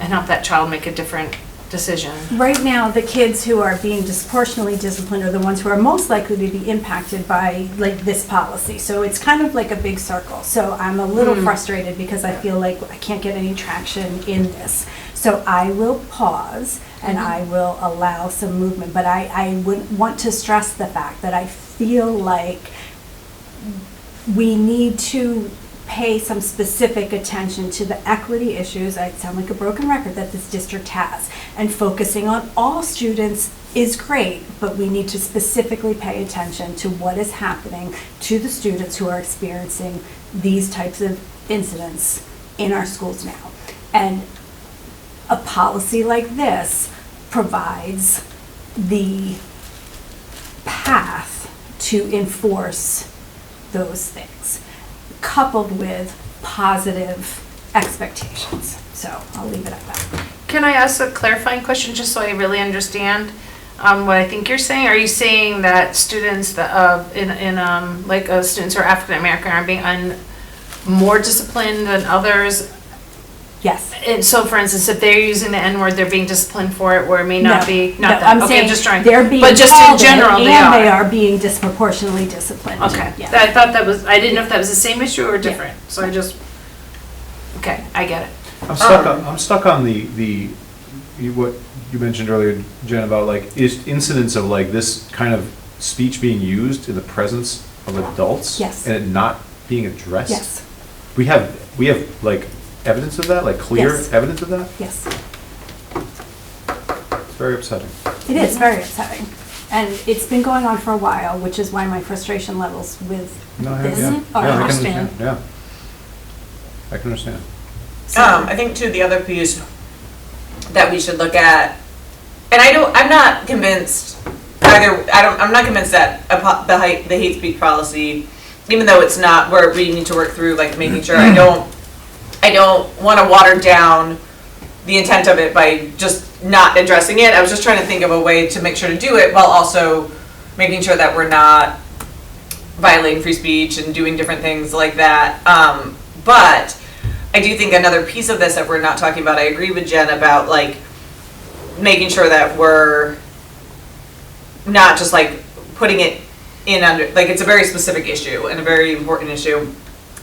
and help that child make a different decision? Right now, the kids who are being disproportionately disciplined are the ones who are most likely to be impacted by this policy. So it's kind of like a big circle. So I'm a little frustrated because I feel like I can't get any traction in this. So I will pause and I will allow some movement. But I would want to stress the fact that I feel like we need to pay some specific attention to the equity issues, I sound like a broken record, that this district has. And focusing on all students is great, but we need to specifically pay attention to what is happening to the students who are experiencing these types of incidents in our schools now. And a policy like this provides the path to enforce those things, coupled with positive expectations. So I'll leave it at that. Can I ask a clarifying question, just so I really understand what I think you're saying? Are you saying that students that students who are African American are being more disciplined than others? Yes. And so, for instance, if they're using the N-word, they're being disciplined for it, where it may not No, be, no, not that, I'm okay, saying I'm just trying. they're being But just in called it, general, they and they are. are being disproportionately disciplined. Okay, Yeah. I thought I didn't know if that was the same issue or different, so okay, I get it. I'm stuck on what you mentioned earlier, Jen, about incidents of this kind of speech being used in the presence of adults. Yes. And it not being addressed? Yes, We have like evidence of that, like clear Yes. evidence of that? yes. It's very upsetting. It is very upsetting. And it's been going on for a while, which is why my frustration levels with No, I- this yeah. are Yeah, I can understand. Yeah. I can understand. I think too, the other piece that we should look at, and I'm not convinced either, I'm not convinced that the hate speech policy, even though it's not, where we need to work through, like, making sure, I don't want to water down the intent of it by just not addressing it. I was just trying to think of a way to make sure to do it while also making sure that we're not violating free speech and doing different things like that. But I do think another piece of this that we're not talking about, I agree with Jen about, like, making sure that we're not just like putting it in under, like, it's a very specific issue and a very important issue.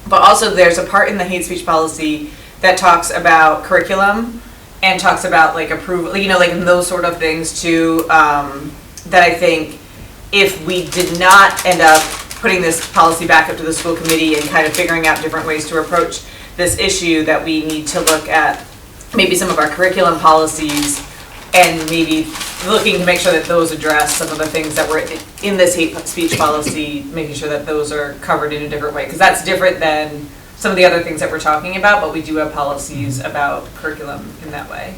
But also there's a part in the hate speech policy that talks about curriculum and talks about like approval, you know, like those sort of things too, that I think if we did not end up putting this policy back up to the school committee and kind of figuring out different ways to approach this issue, that we need to look at maybe some of our curriculum policies and maybe looking to make sure that those address some of the things that were in this hate speech policy, making sure that those are covered in a different way, because that's different than some of the other things that we're talking about, but we do have policies about curriculum in that way.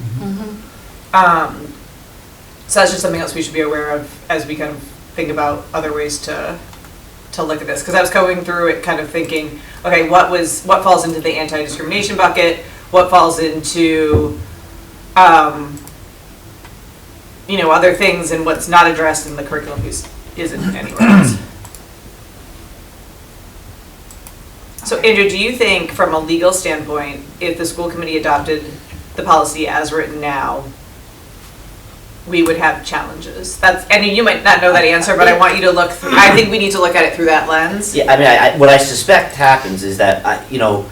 So that's just something else we should be aware of as we kind of think about other ways to look at this. Because I was going through it kind of thinking, okay, what falls into the anti-discrimination bucket, what falls into you know, other things, and what's not addressed in the curriculum piece isn't anywhere else. So Andrew, do you think from a legal standpoint, if the school committee adopted the policy as written now, we would have challenges? And you might not know that answer, but I want you to look through, I think we need to look at it through that lens. Yeah, I mean, what I suspect happens is that, you know,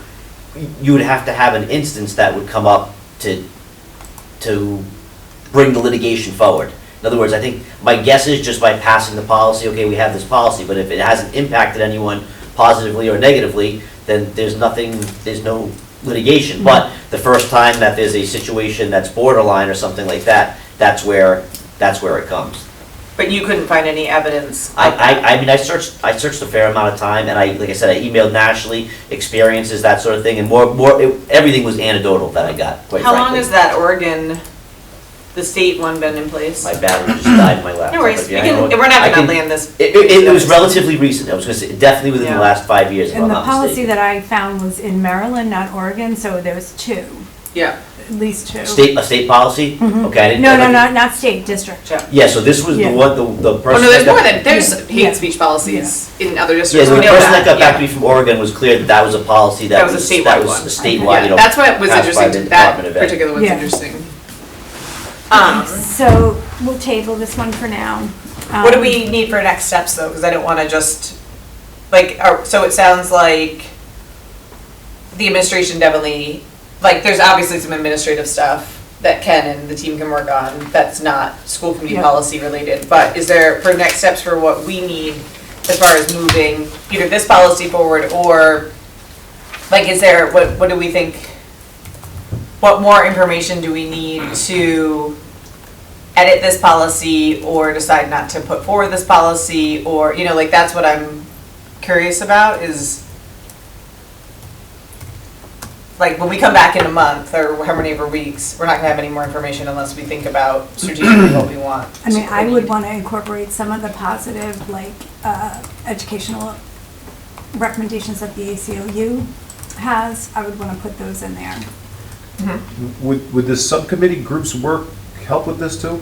you would have to have an instance that would come up to bring the litigation forward. In other words, I think my guess is just by passing the policy, okay, we have this policy, but if it hasn't impacted anyone positively or negatively, then there's no litigation. But the first time that there's a situation that's borderline or something like that, that's where it comes. But you couldn't find any evidence? I mean, I searched a fair amount of time, and like I said, I emailed nationally, experiences, that sort of thing, and everything was anecdotal that I got, quite How frankly. long has that Oregon, the state one, been in place? My battery just died in my laptop. No worries, but yeah, we're not gonna land this. It was relatively recent. I was gonna say, definitely within the last 5 years, if I'm And the not policy mistaken. that I found was in Maryland, not Oregon, so there was two, Yeah. at least two. A state policy? Mhm. Okay, I didn't. No, not state, district. Yeah, so this was the Yeah. one, the person. Oh, no, there's that- more than, there's Yeah. hate speech policies in other Yeah, districts, so we the know person that got back yeah. to me from Oregon was clear that that was a policy That was a statewide one. a statewide, you know. That's what was passed by interesting, the that Department of Ed. particular one's Yeah. interesting. So we'll table this one for now. What do we need for next steps though? Because I don't want to just, like, so it sounds like the administration definitely, like, there's obviously some administrative stuff that Ken and the team can work on that's not school committee Yeah. policy related, but is there, for next steps for what we need as far as moving either this policy forward or, like, is there, what do we think, what more information do we need to edit this policy or decide not to put forward this policy, or, you know, like, that's what I'm curious about is, like, when we come back in a month or how many ever weeks, we're not gonna have any more information unless we think about strategically what we want. I mean, I would want to incorporate some of the positive, like, educational recommendations that the ACLU has. I would want to put those in there. Would the subcommittee groups work, help with this too?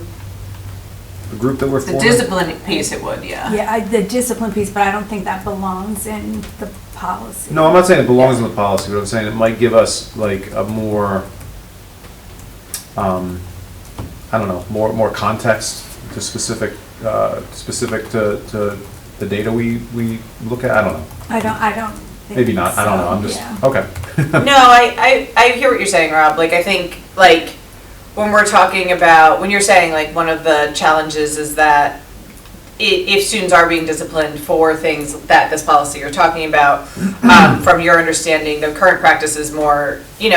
The group that we're The forming? discipline piece it would, yeah. Yeah, the discipline piece, but I don't think that belongs in the policy. No, I'm not saying it belongs in the policy, but I'm saying it might give us like a more, I don't know, more context to specific to the data we look at. I don't know. I don't think Maybe not. I don't know. I'm so, just, yeah. okay. No, I hear what you're saying, Rob. Like, I think, like, when we're talking about, when you're saying, like, one of the challenges is that if students are being disciplined for things that this policy you're talking about, from your understanding, the current practice is more, you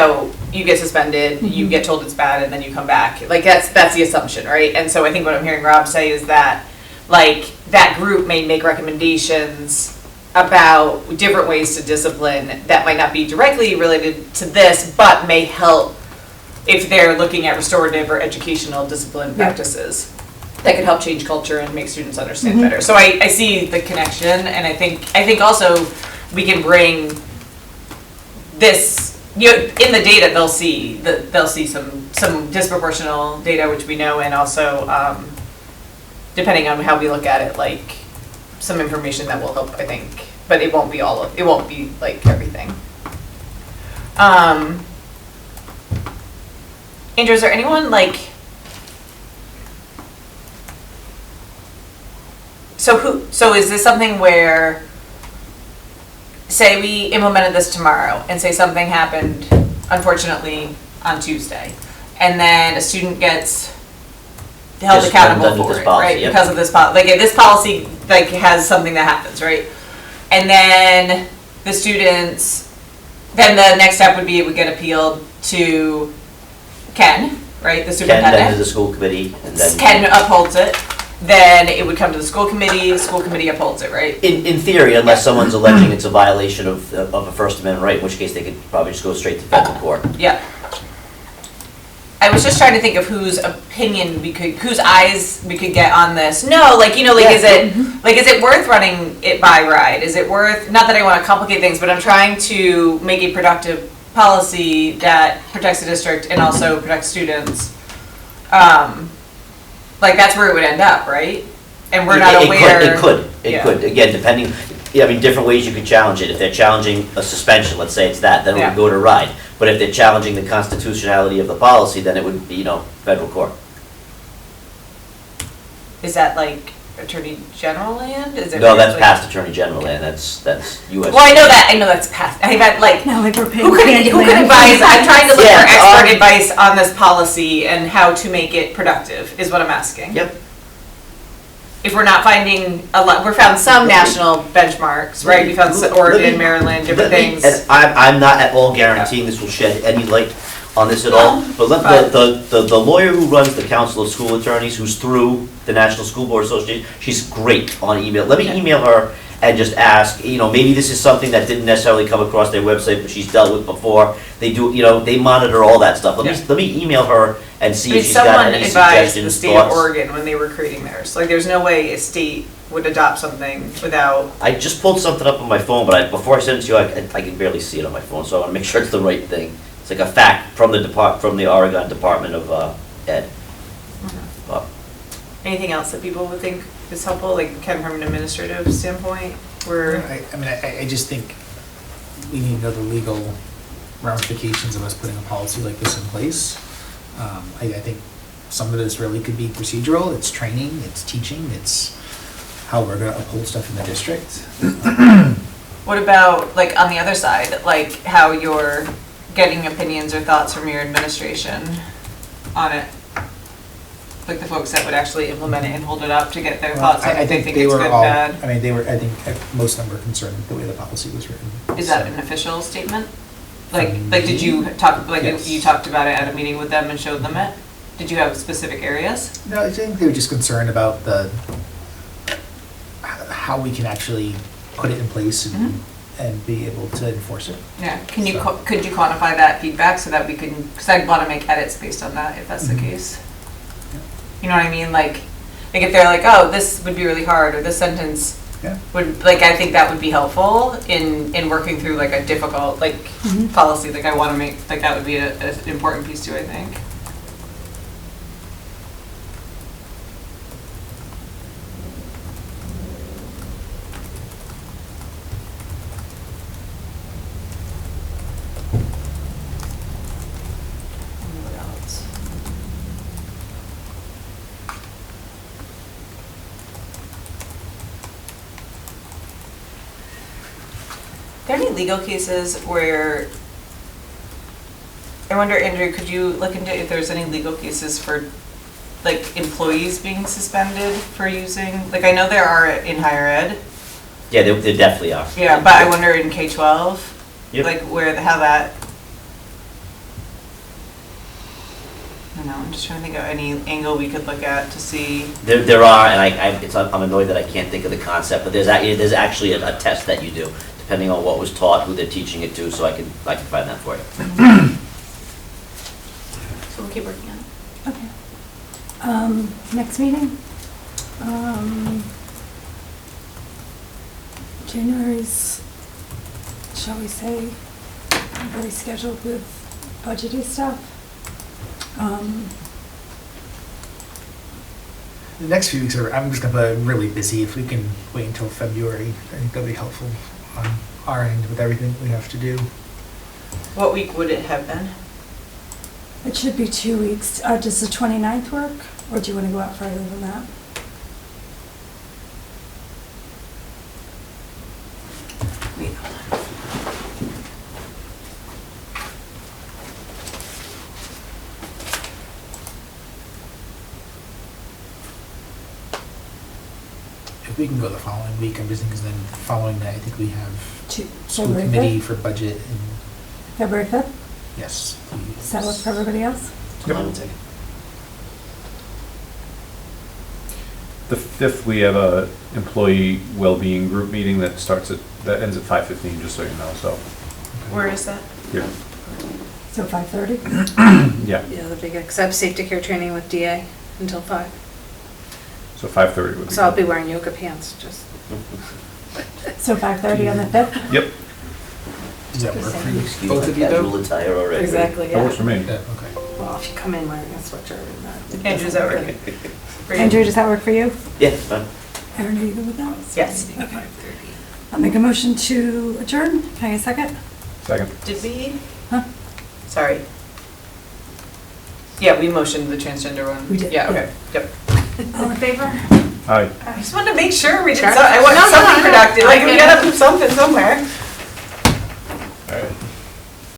get suspended, you get told it's bad, and then you come back. Like, that's the assumption, right? And so I think what I'm hearing Rob say is that, like, that group may make recommendations about different ways to discipline that might not be directly related to this, but may help if they're looking at restorative or educational discipline practices that could help change culture and make students understand better. So I see the connection, and I think also we can bring this, in the data they'll see some disproportional data, which we know, and also depending on how we look at it, like some information that will help, I think, but it won't be like everything. Andrew, is there anyone like, so is this something where, say we implemented this tomorrow and say something happened, unfortunately, on Tuesday, and then a student gets held Just accountable under for this it, policy, right? yep. Because of this policy, like if this policy like has something that happens, right? And then the students, then the next step would be it would get appealed to Ken, right, the Ken, then to superintendent. the school committee, and then. Ken upholds it, then it would come to the school committee upholds it, right? In theory, unless someone's alleging it's a violation of a First Amendment right, in which case they could probably just go straight to federal court. Yeah. I was just trying to think of whose eyes we could get on this. No, like, is it worth running it by RIDE? Is it worth, not that I want to complicate things, but I'm trying to make a productive policy that protects the district and also protects students. Like, that's where it would end up, right? And we're not aware. It could, again, depending, different ways you could challenge it. If they're challenging a suspension, let's say it's that, then it would go to RIDE. But if they're challenging the constitutionality of the policy, then it would be, federal court. Is that like Attorney General land? Is it? No, that's past Attorney General land, that's US. Well, I know that's past, I meant like, No, like we're paying. who could Candyland. advise, I'm trying to look Yeah, for expert advice on this policy and how to make it productive, is what I'm asking. Yep. If we're not finding we found some national benchmarks, right? We found Oregon, Maryland, different things. And I'm not at all guaranteeing this will shed any light on this at all, but the lawyer who runs the Council of School Attorneys, who's through the National School Board Association, she's great on email. Let me email her and just ask, maybe this is something that didn't necessarily come across their website, but she's dealt with before. They do, they monitor all that stuff. Let me email her and see if she's got any someone advised the suggestions, state of thoughts. Oregon when they were creating theirs. Like, there's no way a state would adopt something without. I just pulled something up on my phone, but before I send it to you, I can barely see it on my phone, so I want to make sure it's the right thing. It's like a fact from the Oregon Department of Ed. But Anything else that people would think is helpful, like Ken, from an administrative standpoint, where I just think we need to know the legal ramifications of us putting a policy like this in place. I think some of this really could be procedural, it's training, it's teaching, it's how we're gonna uphold stuff in the district. what about, like, on the other side, like how you're getting opinions or thoughts from your administration on it? Like the folks that would actually implement it and hold it up to get their thoughts on I if they think think they it's were good, all, bad. I think most of them were concerned with the way the policy was written. Is that an official statement? Like did you talk, like Yes. you talked about it at a meeting with them and showed them it? Did you have specific areas? No, I think they were just concerned about how we can actually put it in place and be able to enforce it. Yeah, could you So- quantify that feedback so that we can, because I'd want to make edits based on that if that's the case. You know what I mean? Like if they're like, oh, this would be really hard, or this sentence Yeah. would, like, I think that would be helpful in working through like a difficult, like, policy. Like, I want to make, like, that would be an important piece too, I think. What else? Are there any legal cases where, I wonder, Andrew, could you look into if there's any legal cases for like employees being suspended for using, like I know there are in higher ed. Yeah, there definitely are. Yeah, but I wonder in K-12, Yep. like how that. I don't know, I'm just trying to think of any angle we could look at to see. There are, and I'm annoyed that I can't think of the concept, but there's actually a test that you do, depending on what was taught, who they're teaching it to, so I can find that for you. So we'll keep working on it. Okay. Next meeting? January's, shall we say, very scheduled with budgety stuff. The next few weeks I'm just gonna be really busy. If we can wait until February, I think that'd be helpful on our end with everything we have to do. What week would it have been? It should be 2 weeks. Does the 29th work, or do you want to go out further than that? Wait, hold on. If we can go the following week, I'm just thinking, then following that, I think we have school February committee 5th? for budget and, February 5th? yes. Does that work for everybody else? Hold on one second. The 5th, we have a employee well-being group meeting that ends at 5:15, just so you know, so, Where is that? here. So 5:30? Yeah, Yeah, that'd be good, because I have safety care training with DA until 5. so 5:30 would be. So I'll be good. wearing yoga pants, just. So 5:30 on the 5th? Yep, Does that work for you? Excuse Both my of you casual though? attire already. Exactly, that works for me. Yeah, okay. Well, if you come in wearing a sweatshirt and that. Andrew, does that work? For you? Andrew, does that work for you? Yeah, it's fine. Aaron, are you good with that? Yes. Okay. I'll make a motion to adjourn. Can I get a second? Second. Did we? Huh? Sorry. Yeah, we motioned the transgender one. We did, Yeah, yeah. okay, yep. All in favor? Aye. I just wanted to make sure we did Sure. I want No, no, something I know. productive, like I we get gotta do something somewhere.